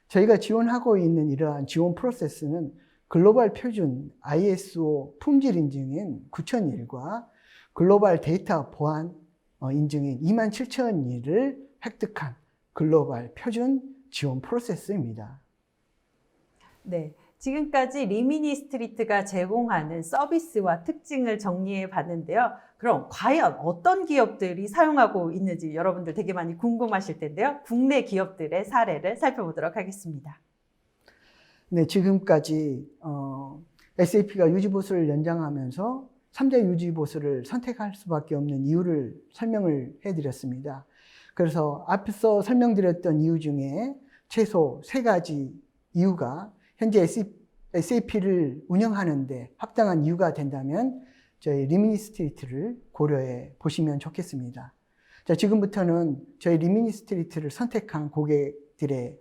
S2: 저희가 지원하고 있는 이러한 지원 프로세스는 글로벌 표준 ISO 품질 인증인 9001과 글로벌 데이터 보안 인증인 27001을 획득한 글로벌 표준 지원 프로세스입니다.
S1: 네. 지금까지 리미니 스트리트가 제공하는 서비스와 특징을 정리해 봤는데요. 그럼 과연 어떤 기업들이 사용하고 있는지 여러분들 되게 많이 궁금하실 텐데요. 국내 기업들의 사례를 살펴보도록 하겠습니다.
S2: 네, 지금까지 SAP가 유지보수를 연장하면서 3자 유지보수를 선택할 수밖에 없는 이유를 설명을 해드렸습니다. 그래서 앞서 설명드렸던 이유 중에 최소 3가지 이유가 현재 SAP를 운영하는데 합당한 이유가 된다면 저희 리미니 스트리트를 고려해 보시면 좋겠습니다. 자, 지금부터는 저희 리미니 스트리트를 선택한 고객들의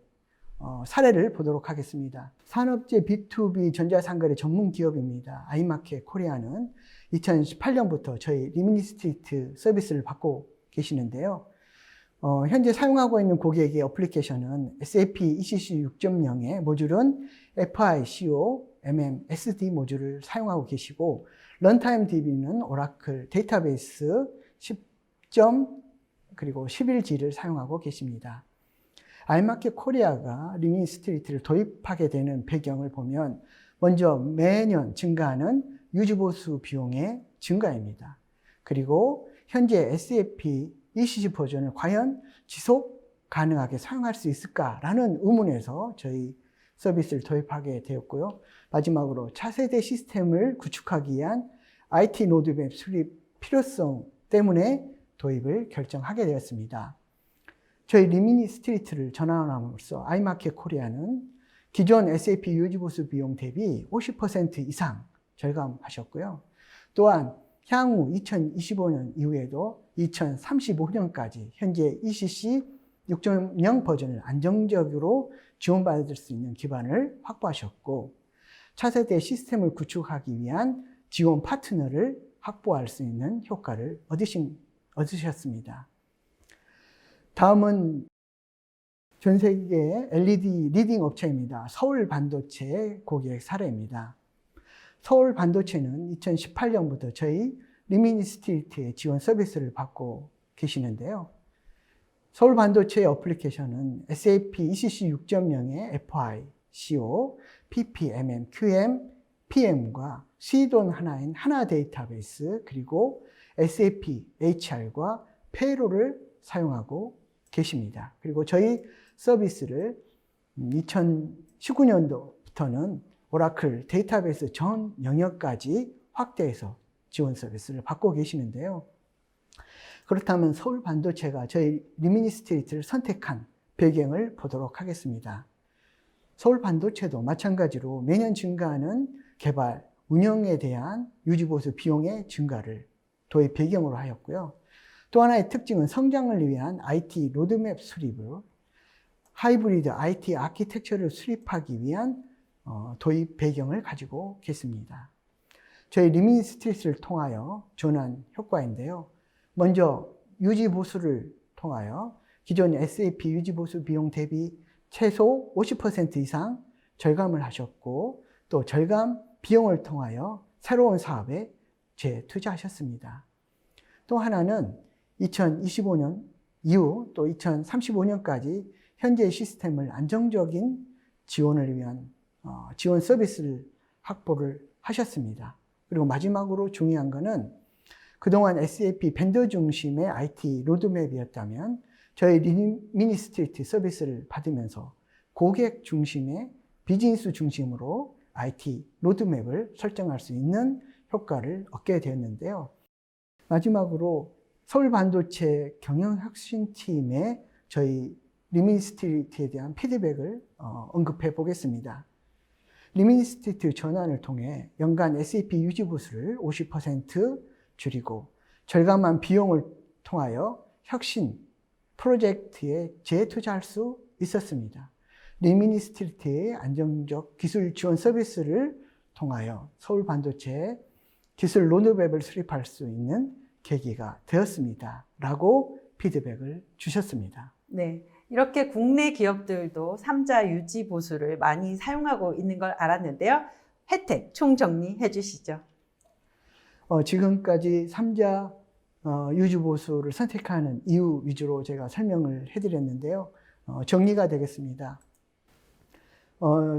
S2: 사례를 보도록 하겠습니다. 산업재 B2B 전자상거래 전문 기업입니다. 아이마켓 코리아는 2018년부터 저희 리미니 스트리트 서비스를 받고 계시는데요. 현재 사용하고 있는 고객의 어플리케이션은 SAP ECC 6.0의 모듈은 FICO, SD 모듈을 사용하고 계시고 런타임 DB는 오라클 데이터베이스 10점 그리고 11G를 사용하고 계십니다. 아이마켓 코리아가 리미니 스트리트를 도입하게 되는 배경을 보면 먼저 매년 증가하는 유지보수 비용의 증가입니다. 그리고 현재 SAP ECC 버전을 과연 지속 가능하게 사용할 수 있을까라는 의문에서 저희 서비스를 도입하게 되었고요. 마지막으로 차세대 시스템을 구축하기 위한 IT 로드맵 수립 필요성 때문에 도입을 결정하게 되었습니다. 저희 리미니 스트리트를 전환함으로써 아이마켓 코리아는 기존 SAP 유지보수 비용 대비 50% 이상 절감하셨고요. 또한 향후 2025년 이후에도 2035년까지 현재 ECC 6.0 버전을 안정적으로 지원받을 수 있는 기반을 확보하셨고 차세대 시스템을 구축하기 위한 지원 파트너를 확보할 수 있는 효과를 얻으셨습니다. 다음은 전 세계 LED 리딩 업체입니다. 서울 반도체 고객 사례입니다. 서울 반도체는 2018년부터 저희 리미니 스트리트의 지원 서비스를 받고 계시는데요. 서울 반도체의 어플리케이션은 SAP ECC 6.0의 FI, CO, PP, MM, QM, PM과 C돈 하나인 하나 데이터베이스 그리고 SAP HR과 페이로를 사용하고 계십니다. 그리고 저희 서비스를 2019년도부터는 오라클 데이터베이스 전 영역까지 확대해서 지원 서비스를 받고 계시는데요. 그렇다면 서울 반도체가 저희 리미니 스트리트를 선택한 배경을 보도록 하겠습니다. 서울 반도체도 마찬가지로 매년 증가하는 개발, 운영에 대한 유지보수 비용의 증가를 도입 배경으로 하였고요. 또 하나의 특징은 성장을 위한 IT 로드맵 수립으로 하이브리드 IT 아키텍처를 수립하기 위한 도입 배경을 가지고 계십니다. 저희 리미니 스트리트를 통하여 전환 효과인데요. 먼저 유지보수를 통하여 기존 SAP 유지보수 비용 대비 최소 50% 이상 절감을 하셨고 또 절감 비용을 통하여 새로운 사업에 재투자하셨습니다. 또 하나는 2025년 이후 또 2035년까지 현재 시스템을 안정적인 지원을 위한 지원 서비스를 확보를 하셨습니다. 그리고 마지막으로 중요한 것은 그동안 SAP 벤더 중심의 IT 로드맵이었다면 저희 리미니 스트리트 서비스를 받으면서 고객 중심의 비즈니스 중심으로 IT 로드맵을 설정할 수 있는 효과를 얻게 되었는데요. 마지막으로 서울반도체 경영혁신팀의 저희 리민스트리트에 대한 피드백을 언급해 보겠습니다. 리민스트리트 전환을 통해 연간 SAP 유지 보수를 50% 줄이고 절감한 비용을 통하여 혁신 프로젝트에 재투자할 수 있었습니다. 리미니스트리트의 안정적 기술 지원 서비스를 통하여 서울 반도체 기술 로드맵을 수립할 수 있는 계기가 되었습니다. 라고 피드백을 주셨습니다.
S1: 네. 이렇게 국내 기업들도 3자 유지 보수를 많이 사용하고 있는 걸 알았는데요. 혜택 총정리해 주시죠.
S2: 지금까지 3자 유지 보수를 선택하는 이유 위주로 제가 설명을 해드렸는데요. 정리가 되겠습니다.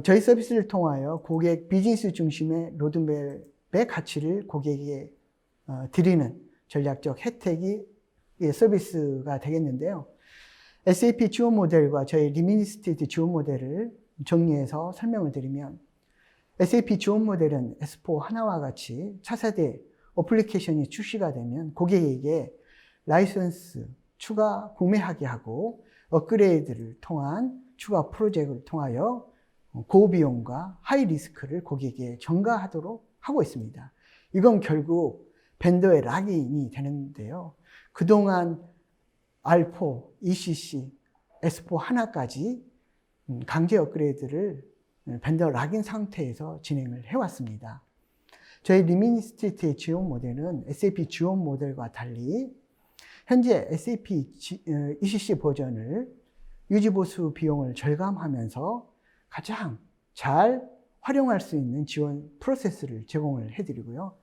S2: 저희 서비스를 통하여 고객 비즈니스 중심의 로드맵의 가치를 고객에게 드리는 전략적 혜택이 서비스가 되겠는데요. SAP 지원 모델과 저희 리미니스트리트 지원 모델을 정리해서 설명을 드리면 SAP 지원 모델은 S4 하나와 같이 차세대 어플리케이션이 출시가 되면 고객에게 라이선스 추가 구매하게 하고 업그레이드를 통한 추가 프로젝트를 통하여 고비용과 하이 리스크를 고객에게 전가하도록 하고 있습니다. 이건 결국 벤더의 락인이 되는데요. 그동안 R4, ECC, S4 하나까지 강제 업그레이드를 벤더 락인 상태에서 진행을 해왔습니다. 저희 리미니스트리트의 지원 모델은 SAP 지원 모델과 달리 현재 SAP ECC 버전을 유지보수 비용을 절감하면서 가장 잘 활용할 수 있는 지원 프로세스를 제공을 해드리고요.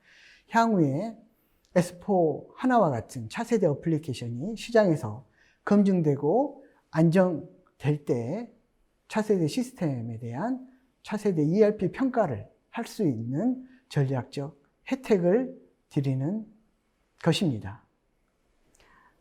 S2: 향후에 S4 하나와 같은 차세대 어플리케이션이 시장에서 검증되고 안정될 때 차세대 시스템에 대한 차세대 ERP 평가를 할 수 있는 전략적 혜택을 드리는 것입니다.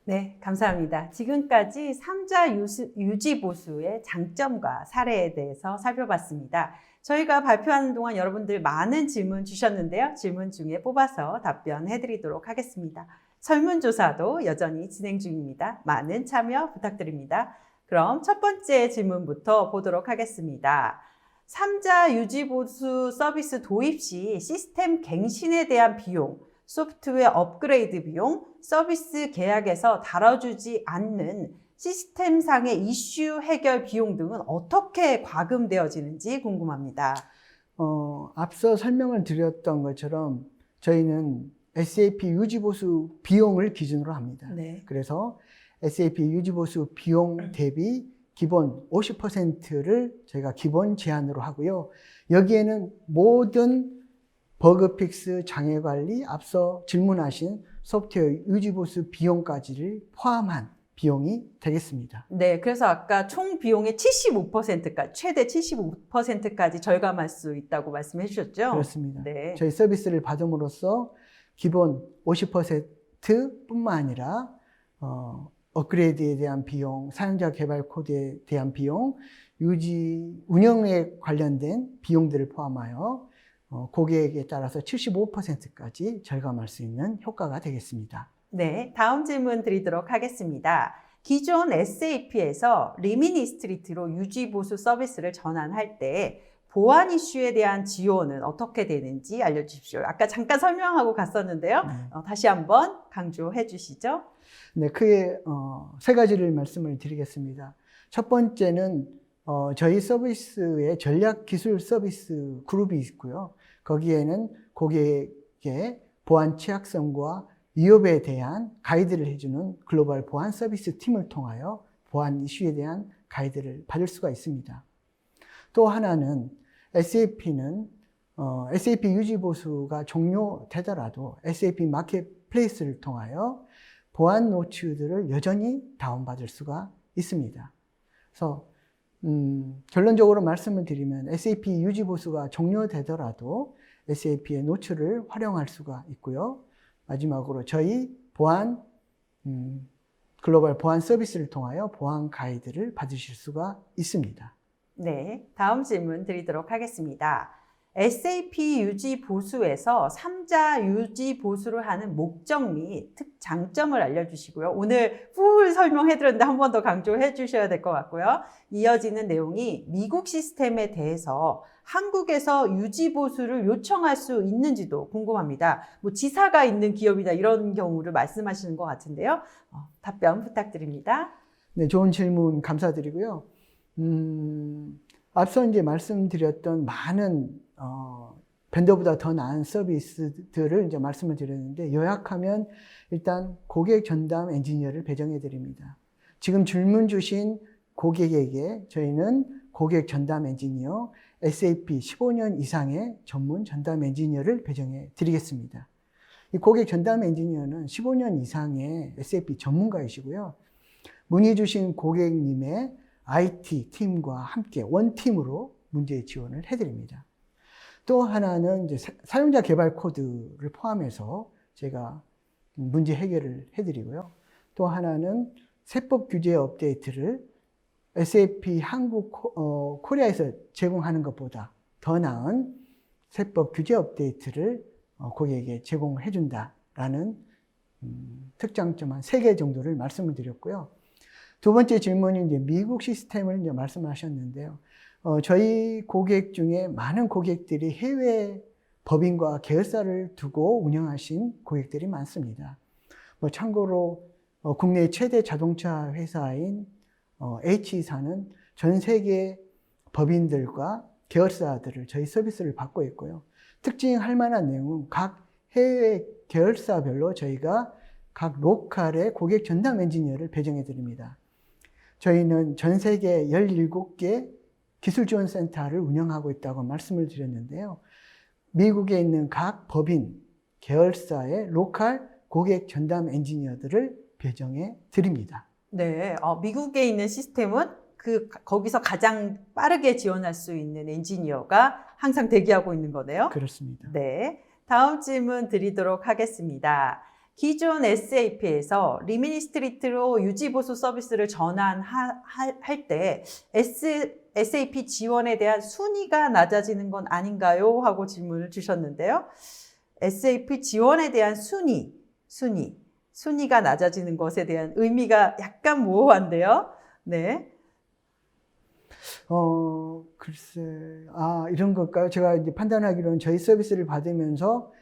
S1: 네, 감사합니다. 지금까지 3자 유지 보수의 장점과 사례에 대해서 살펴봤습니다. 저희가 발표하는 동안 여러분들 많은 질문 주셨는데요. 질문 중에 뽑아서 답변해 드리도록 하겠습니다. 설문조사도 여전히 진행 중입니다. 많은 참여 부탁드립니다. 그럼 첫 번째 질문부터 보도록 하겠습니다. 3자 유지보수 서비스 도입 시 시스템 갱신에 대한 비용, 소프트웨어 업그레이드 비용, 서비스 계약에서 다뤄주지 않는 시스템상의 이슈 해결 비용 등은 어떻게 과금되어지는지 궁금합니다.
S2: 앞서 설명을 드렸던 것처럼 저희는 SAP 유지보수 비용을 기준으로 합니다.
S1: 네.
S2: 그래서 SAP 유지보수 비용 대비 기본 50%를 저희가 기본 제한으로 하고요. 여기에는 모든 버그 픽스, 장애 관리, 앞서 질문하신 소프트웨어 유지보수 비용까지를 포함한 비용이 되겠습니다.
S1: 네, 그래서 아까 총 비용의 75%까지, 최대 75%까지 절감할 수 있다고 말씀해 주셨죠?
S2: 그렇습니다.
S1: 네.
S2: 저희 서비스를 받음으로써 기본 50%뿐만 아니라 업그레이드에 대한 비용, 사용자 개발 코드에 대한 비용, 유지, 운영에 관련된 비용들을 포함하여 고객에 따라서 75%까지 절감할 수 있는 효과가 되겠습니다.
S1: 네, 다음 질문 드리도록 하겠습니다. 기존 SAP에서 리미니스트리트로 유지보수 서비스를 전환할 때 보안 이슈에 대한 지원은 어떻게 되는지 알려주십시오. 아까 잠깐 설명하고 갔었는데요. 다시 한번 강조해 주시죠.
S2: 네, 크게 세 가지를 말씀을 드리겠습니다. 첫 번째는 저희 서비스의 전략 기술 서비스 그룹이 있고요. 거기에는 고객의 보안 취약성과 위협에 대한 가이드를 해주는 글로벌 보안 서비스 팀을 통하여 보안 이슈에 대한 가이드를 받을 수가 있습니다. 또 하나는 SAP는 SAP 유지보수가 종료되더라도 SAP 마켓플레이스를 통하여 보안 노트들을 여전히 다운받을 수가 있습니다. 그래서 결론적으로 말씀을 드리면 SAP 유지보수가 종료되더라도 SAP의 노트를 활용할 수가 있고요. 마지막으로 저희 보안 글로벌 보안 서비스를 통하여 보안 가이드를 받으실 수가 있습니다.
S1: 네, 다음 질문 드리도록 하겠습니다. SAP 유지 보수에서 3자 유지 보수를 하는 목적 및 장점을 알려주시고요. 오늘 풀 설명해드렸는데 한 번 더 강조해 주셔야 될 것 같고요. 이어지는 내용이 미국 시스템에 대해서 한국에서 유지 보수를 요청할 수 있는지도 궁금합니다. 뭐 지사가 있는 기업이나 이런 경우를 말씀하시는 것 같은데요. 답변 부탁드립니다.
S2: 네, 좋은 질문 감사드리고요. 앞서 이제 말씀드렸던 많은 벤더보다 더 나은 서비스들을 이제 말씀을 드렸는데, 요약하면 일단 고객 전담 엔지니어를 배정해 드립니다. 지금 질문 주신 고객에게 저희는 고객 전담 엔지니어, SAP 15년 이상의 전문 전담 엔지니어를 배정해 드리겠습니다. 이 고객 전담 엔지니어는 15년 이상의 SAP 전문가이시고요. 문의 주신 고객님의 IT 팀과 함께 원팀으로 문제 지원을 해드립니다. 또 하나는 이제 사용자 개발 코드를 포함해서 제가 문제 해결을 해드리고요. 또 하나는 세법 규제 업데이트를 SAP 한국 코리아에서 제공하는 것보다 더 나은 세법 규제 업데이트를 고객에게 제공해 준다라는 특장점 한 3개 정도를 말씀을 드렸고요. 두 번째 질문이 이제 미국 시스템을 이제 말씀하셨는데요. 저희 고객 중에 많은 고객들이 해외 법인과 계열사를 두고 운영하신 고객들이 많습니다. 뭐 참고로 국내 최대 자동차 회사인 H사는 전 세계 법인들과 계열사들을 저희 서비스를 받고 있고요. 특징할 만한 내용은 각 해외 계열사별로 저희가 각 로컬의 고객 전담 엔지니어를 배정해 드립니다. 저희는 전 세계 17개 기술지원센터를 운영하고 있다고 말씀을 드렸는데요. 미국에 있는 각 법인, 계열사의 로컬 고객 전담 엔지니어들을 배정해 드립니다.
S1: 네, 미국에 있는 시스템은 거기서 가장 빠르게 지원할 수 있는 엔지니어가 항상 대기하고 있는 거네요.
S2: 그렇습니다.
S1: 네, 다음 질문 드리도록 하겠습니다. 기존 SAP에서 리미니스트리트로 유지보수 서비스를 전환할 때 SAP 지원에 대한 순위가 낮아지는 건 아닌가요? 하고 질문을 주셨는데요. SAP 지원에 대한 순위가 낮아지는 것에 대한 의미가 약간 모호한데요. 네.
S2: 글쎄, 이런 걸까요? 제가 이제 판단하기로는 저희 서비스를 받으면서,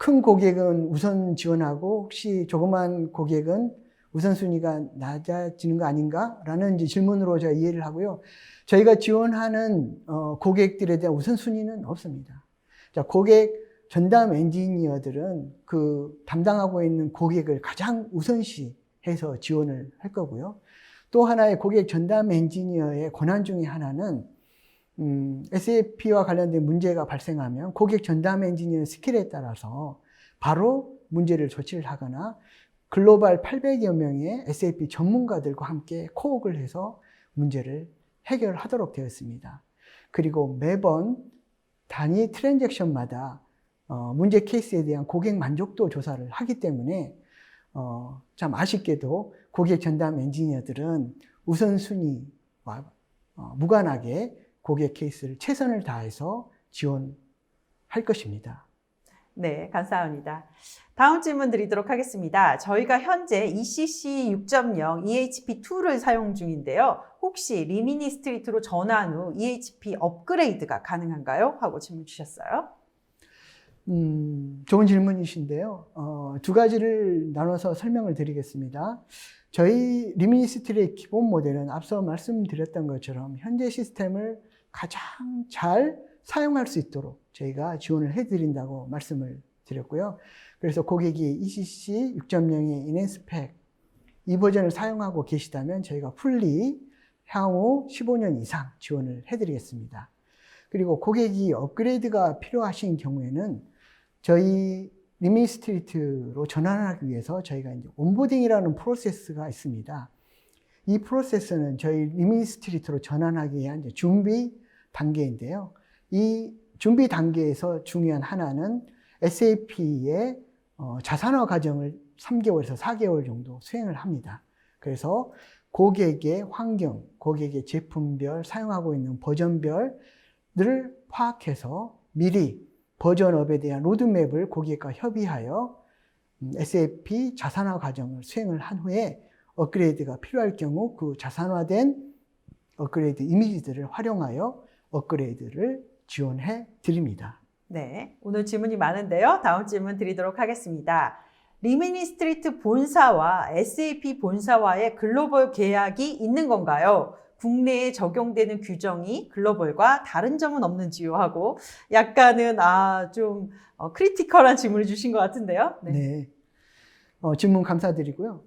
S2: 큰 고객은 우선 지원하고 혹시 조그만 고객은 우선순위가 낮아지는 거 아닌가? 라는 이제 질문으로 제가 이해를 하고요. 저희가 지원하는 고객들에 대한 우선순위는 없습니다. 자, 고객 전담 엔지니어들은 담당하고 있는 고객을 가장 우선시해서 지원을 할 거고요. 또 하나의 고객 전담 엔지니어의 권한 중에 하나는 SAP와 관련된 문제가 발생하면 고객 전담 엔지니어 스킬에 따라서 바로 문제를 조치를 하거나 글로벌 800여 명의 SAP 전문가들과 함께 코웍을 해서 문제를 해결하도록 되어 있습니다. 그리고 매번 단위 트랜잭션마다 문제 케이스에 대한 고객 만족도 조사를 하기 때문에 참 아쉽게도 고객 전담 엔지니어들은 우선순위와 무관하게 고객 케이스를 최선을 다해서 지원할 것입니다.
S1: 네, 감사합니다. 다음 질문 드리도록 하겠습니다. 저희가 현재 ECC 6.0 EHP2를 사용 중인데요. 혹시 리미니스트리트로 전환 후 EHP 업그레이드가 가능한가요? 하고 질문 주셨어요.
S2: 좋은 질문이신데요. 두 가지를 나눠서 설명을 드리겠습니다. 저희 리미니스트리의 기본 모델은 앞서 말씀드렸던 것처럼 현재 시스템을 가장 잘 사용할 수 있도록 저희가 지원을 해드린다고 말씀을 드렸고요. 그래서 고객이 ECC 6.0의 인핸스 팩 이 버전을 사용하고 계시다면 저희가 풀리 향후 15년 이상 지원을 해드리겠습니다. 그리고 고객이 업그레이드가 필요하신 경우에는 저희 리미니스트리트로 전환하기 위해서 저희가 이제 온보딩이라는 프로세스가 있습니다. 이 프로세스는 저희 리미니스트리트로 전환하기 위한 이제 준비 단계인데요. 이 준비 단계에서 중요한 하나는 SAP의 자산화 과정을 3개월에서 4개월 정도 수행을 합니다. 그래서 고객의 환경, 고객의 제품별, 사용하고 있는 버전별 파악해서 미리 버전업에 대한 로드맵을 고객과 협의하여 SAP 자산화 과정을 수행을 한 후에 업그레이드가 필요할 경우 그 자산화된 업그레이드 이미지들을 활용하여 업그레이드를 지원해 드립니다.
S1: 네, 오늘 질문이 많은데요. 다음 질문 드리도록 하겠습니다. 리미니 스트리트 본사와 SAP 본사와의 글로벌 계약이 있는 건가요? 국내에 적용되는 규정이 글로벌과 다른 점은 없는지요? 하고 약간은 좀 크리티컬한 질문을 주신 것 같은데요. 네.
S2: 네. 질문 감사드리고요.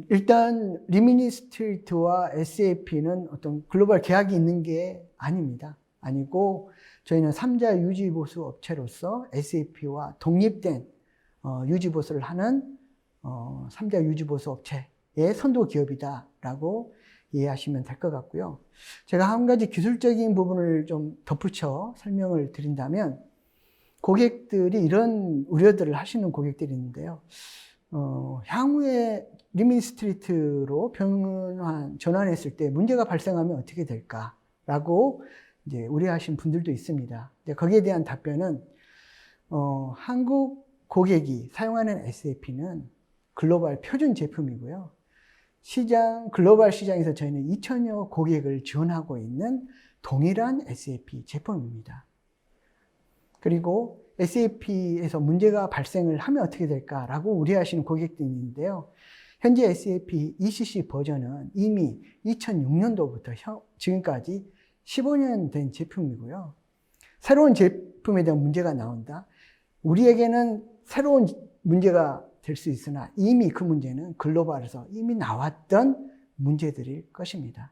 S2: 일단 리미니 스트리트와 SAP는 어떤 글로벌 계약이 있는 게 아닙니다. 아니고 저희는 3자 유지보수 업체로서 SAP와 독립된 유지보수를 하는 3자 유지보수 업체의 선도 기업이다라고 이해하시면 될 것 같고요. 제가 한 가지 기술적인 부분을 좀 덧붙여 설명을 드린다면 고객들이 이런 우려들을 하시는 고객들이 있는데요. 향후에 리미니 스트리트로 전환했을 때 문제가 발생하면 어떻게 될까라고 이제 우려하신 분들도 있습니다. 거기에 대한 답변은 한국 고객이 사용하는 SAP는 글로벌 표준 제품이고요. 글로벌 시장에서 저희는 2,000여 고객을 지원하고 있는 동일한 SAP 제품입니다. 그리고 SAP에서 문제가 발생을 하면 어떻게 될까라고 우려하시는 고객들이 있는데요. 현재 SAP ECC 버전은 이미 2006년도부터 지금까지 15년 된 제품이고요. 새로운 제품에 대한 문제가 나온다. 우리에게는 새로운 문제가 될 수 있으나 이미 그 문제는 글로벌에서 이미 나왔던 문제들일 것입니다.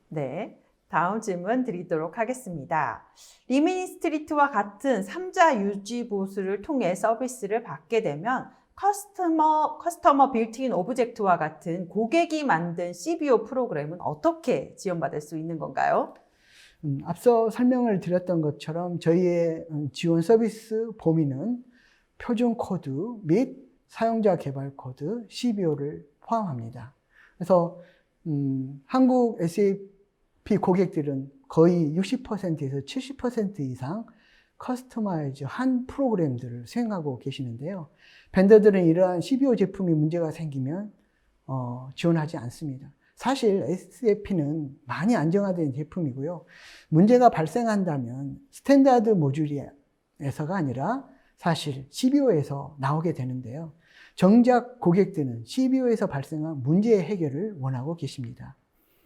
S1: 네. 다음 질문 드리도록 하겠습니다. 리미니 스트리트와 같은 3자 유지 보수를 통해 서비스를 받게 되면 커스터머 빌트인 오브젝트와 같은 고객이 만든 CBO 프로그램은 어떻게 지원받을 수 있는 건가요?
S2: 앞서 설명을 드렸던 것처럼 저희의 지원 서비스 범위는 표준 코드 및 사용자 개발 코드 CBO를 포함합니다. 그래서 한국 SAP 고객들은 거의 60%에서 70% 이상 커스터마이즈한 프로그램들을 수행하고 계시는데요. 벤더들은 이러한 CBO 제품이 문제가 생기면 지원하지 않습니다. 사실 SAP는 많이 안정화된 제품이고요. 문제가 발생한다면 스탠다드 모듈에서가 아니라 사실 CBO에서 나오게 되는데요. 정작 고객들은 CBO에서 발생한 문제의 해결을 원하고 계십니다.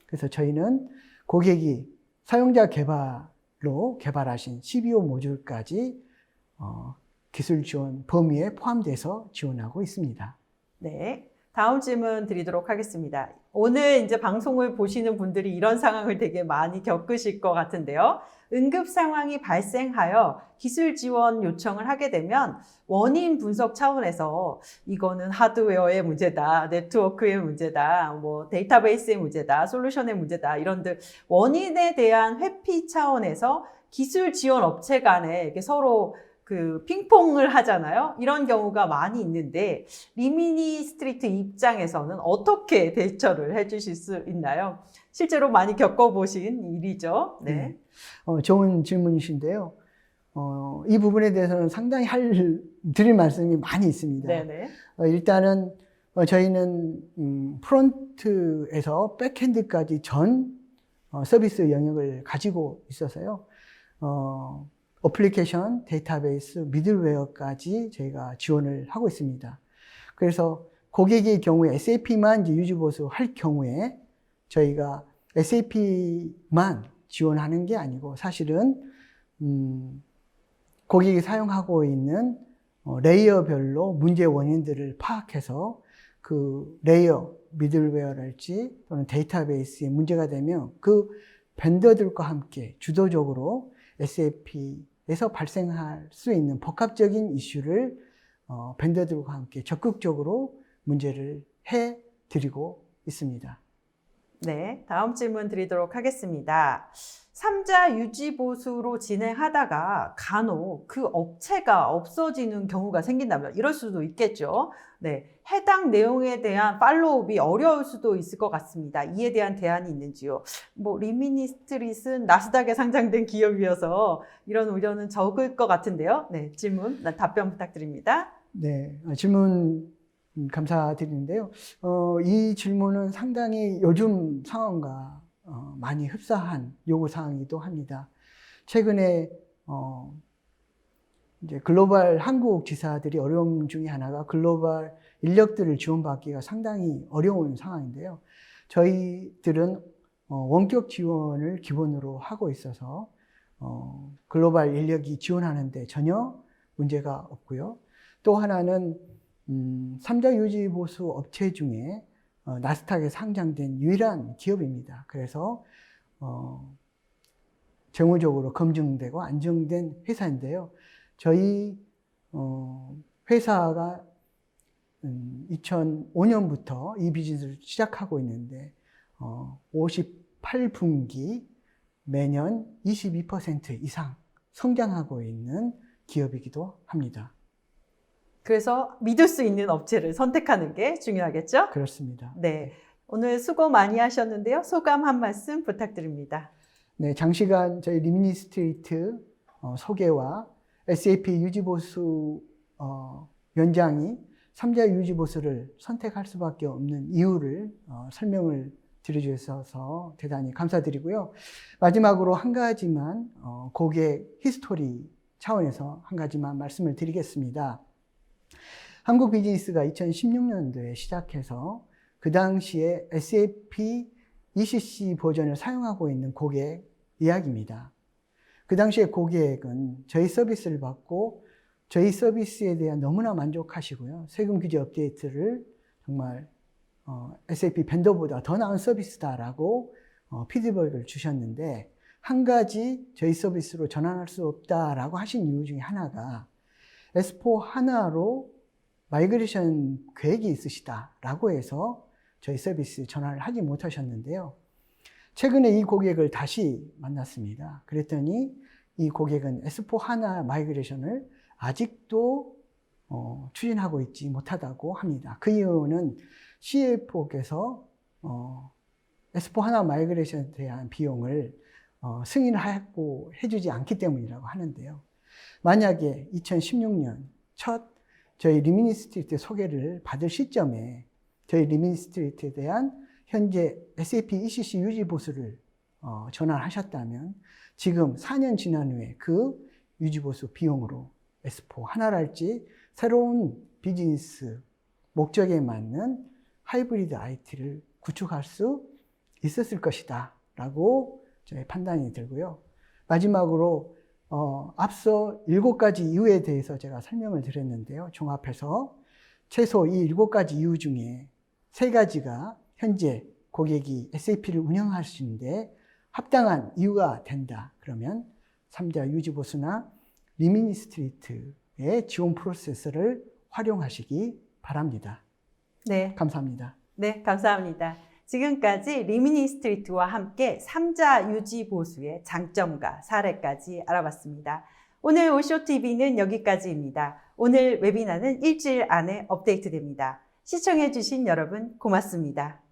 S2: 그래서 저희는 고객이 사용자 개발로 개발하신 CBO 모듈까지 기술 지원 범위에 포함돼서 지원하고 있습니다.
S1: 네. 다음 질문 드리도록 하겠습니다. 오늘 이제 방송을 보시는 분들이 이런 상황을 되게 많이 겪으실 것 같은데요. 응급 상황이 발생하여 기술 지원 요청을 하게 되면 원인 분석 차원에서 이거는 하드웨어의 문제다, 네트워크의 문제다, 뭐 데이터베이스의 문제다, 솔루션의 문제다, 이런들 원인에 대한 회피 차원에서 기술 지원 업체 간에 이렇게 서로 핑퐁을 하잖아요. 이런 경우가 많이 있는데 리미니 스트리트 입장에서는 어떻게 대처를 해주실 수 있나요? 실제로 많이 겪어보신 일이죠. 네.
S2: 좋은 질문이신데요. 이 부분에 대해서는 상당히 드릴 말씀이 많이 있습니다.
S1: 네네.
S2: 일단은 저희는 프론트에서 백핸드까지 전 서비스 영역을 가지고 있어서요. 어플리케이션, 데이터베이스, 미들웨어까지 저희가 지원을 하고 있습니다. 그래서 고객의 경우에 SAP만 유지보수 할 경우에 저희가 SAP만 지원하는 게 아니고 사실은 고객이 사용하고 있는 레이어별로 문제 원인들을 파악해서 그 레이어, 미들웨어랄지 또는 데이터베이스에 문제가 되면 그 벤더들과 함께 주도적으로 SAP에서 발생할 수 있는 복합적인 이슈를 벤더들과 함께 적극적으로 문제를 해드리고 있습니다.
S1: 네, 다음 질문 드리도록 하겠습니다. 삼자 유지 보수로 진행하다가 간혹 그 업체가 없어지는 경우가 생긴다면 이럴 수도 있겠죠. 네, 해당 내용에 대한 팔로우업이 어려울 수도 있을 것 같습니다. 이에 대한 대안이 있는지요? 뭐 리미니스트릿은 나스닥에 상장된 기업이어서 이런 우려는 적을 것 같은데요. 네, 답변 부탁드립니다.
S2: 네, 질문 감사드리는데요. 이 질문은 상당히 요즘 상황과 많이 흡사한 요구 사항이기도 합니다. 최근에 이제 글로벌 한국 지사들이 어려움 중에 하나가 글로벌 인력들을 지원받기가 상당히 어려운 상황인데요. 저희들은 원격 지원을 기본으로 하고 있어서 글로벌 인력이 지원하는데 전혀 문제가 없고요. 또 하나는 삼자 유지 보수 업체 중에 나스닥에 상장된 유일한 기업입니다. 그래서 재무적으로 검증되고 안정된 회사인데요. 저희 회사가 2005년부터 이 비즈니스를 시작하고 있는데 58분기 매년 22% 이상 성장하고 있는 기업이기도 합니다.
S1: 그래서 믿을 수 있는 업체를 선택하는 게 중요하겠죠?
S2: 그렇습니다.
S1: 네, 오늘 수고 많이 하셨는데요. 소감 한 말씀 부탁드립니다.
S2: 네, 장시간 저희 리미니스트리트 소개와 SAP 유지보수 연장이 삼자 유지보수를 선택할 수밖에 없는 이유를 설명을 드려주셔서 대단히 감사드리고요. 마지막으로 한 가지만 고객 히스토리 차원에서 한 가지만 말씀을 드리겠습니다. 한국 비즈니스가 2016년도에 시작해서 그 당시에 SAP ECC 버전을 사용하고 있는 고객 이야기입니다. 그 당시에 고객은 저희 서비스를 받고 저희 서비스에 대한 너무나 만족하시고요. 세금 규제 업데이트를 정말 SAP 벤더보다 더 나은 서비스다라고 피드백을 주셨는데 한 가지 저희 서비스로 전환할 수 없다라고 하신 이유 중에 하나가 S4HANA로 마이그레이션 계획이 있으시다라고 해서 저희 서비스 전환을 하지 못하셨는데요. 최근에 이 고객을 다시 만났습니다. 그랬더니 이 고객은 S4HANA 마이그레이션을 아직도 추진하고 있지 못하다고 합니다. 그 이유는 CFO께서 S4HANA 마이그레이션에 대한 비용을 승인하고 해주지 않기 때문이라고 하는데요. 만약에 2016년 첫 저희 리미니스트리트 소개를 받을 시점에 저희 리미니스트리트에 대한 현재 SAP ECC 유지 보수를 전환하셨다면 지금 4년 지난 후에 그 유지 보수 비용으로 S4 하나랄지 새로운 비즈니스 목적에 맞는 하이브리드 IT를 구축할 수 있었을 것이다 라고 저희 판단이 들고요. 마지막으로 앞서 7가지 이유에 대해서 제가 설명을 드렸는데요. 종합해서 최소 이 7가지 이유 중에 3가지가 현재 고객이 SAP를 운영하시는데 합당한 이유가 된다. 그러면 삼자 유지보수나 리미니스트리트의 지원 프로세스를 활용하시기 바랍니다.
S1: 네,
S2: 감사합니다.
S1: 네, 감사합니다. 지금까지 리미니스트리트와 함께 삼자 유지 보수의 장점과 사례까지 알아봤습니다. 오늘 오쇼TV는 여기까지입니다. 오늘 웨비나는 일주일 안에 업데이트됩니다. 시청해주신 여러분 고맙습니다.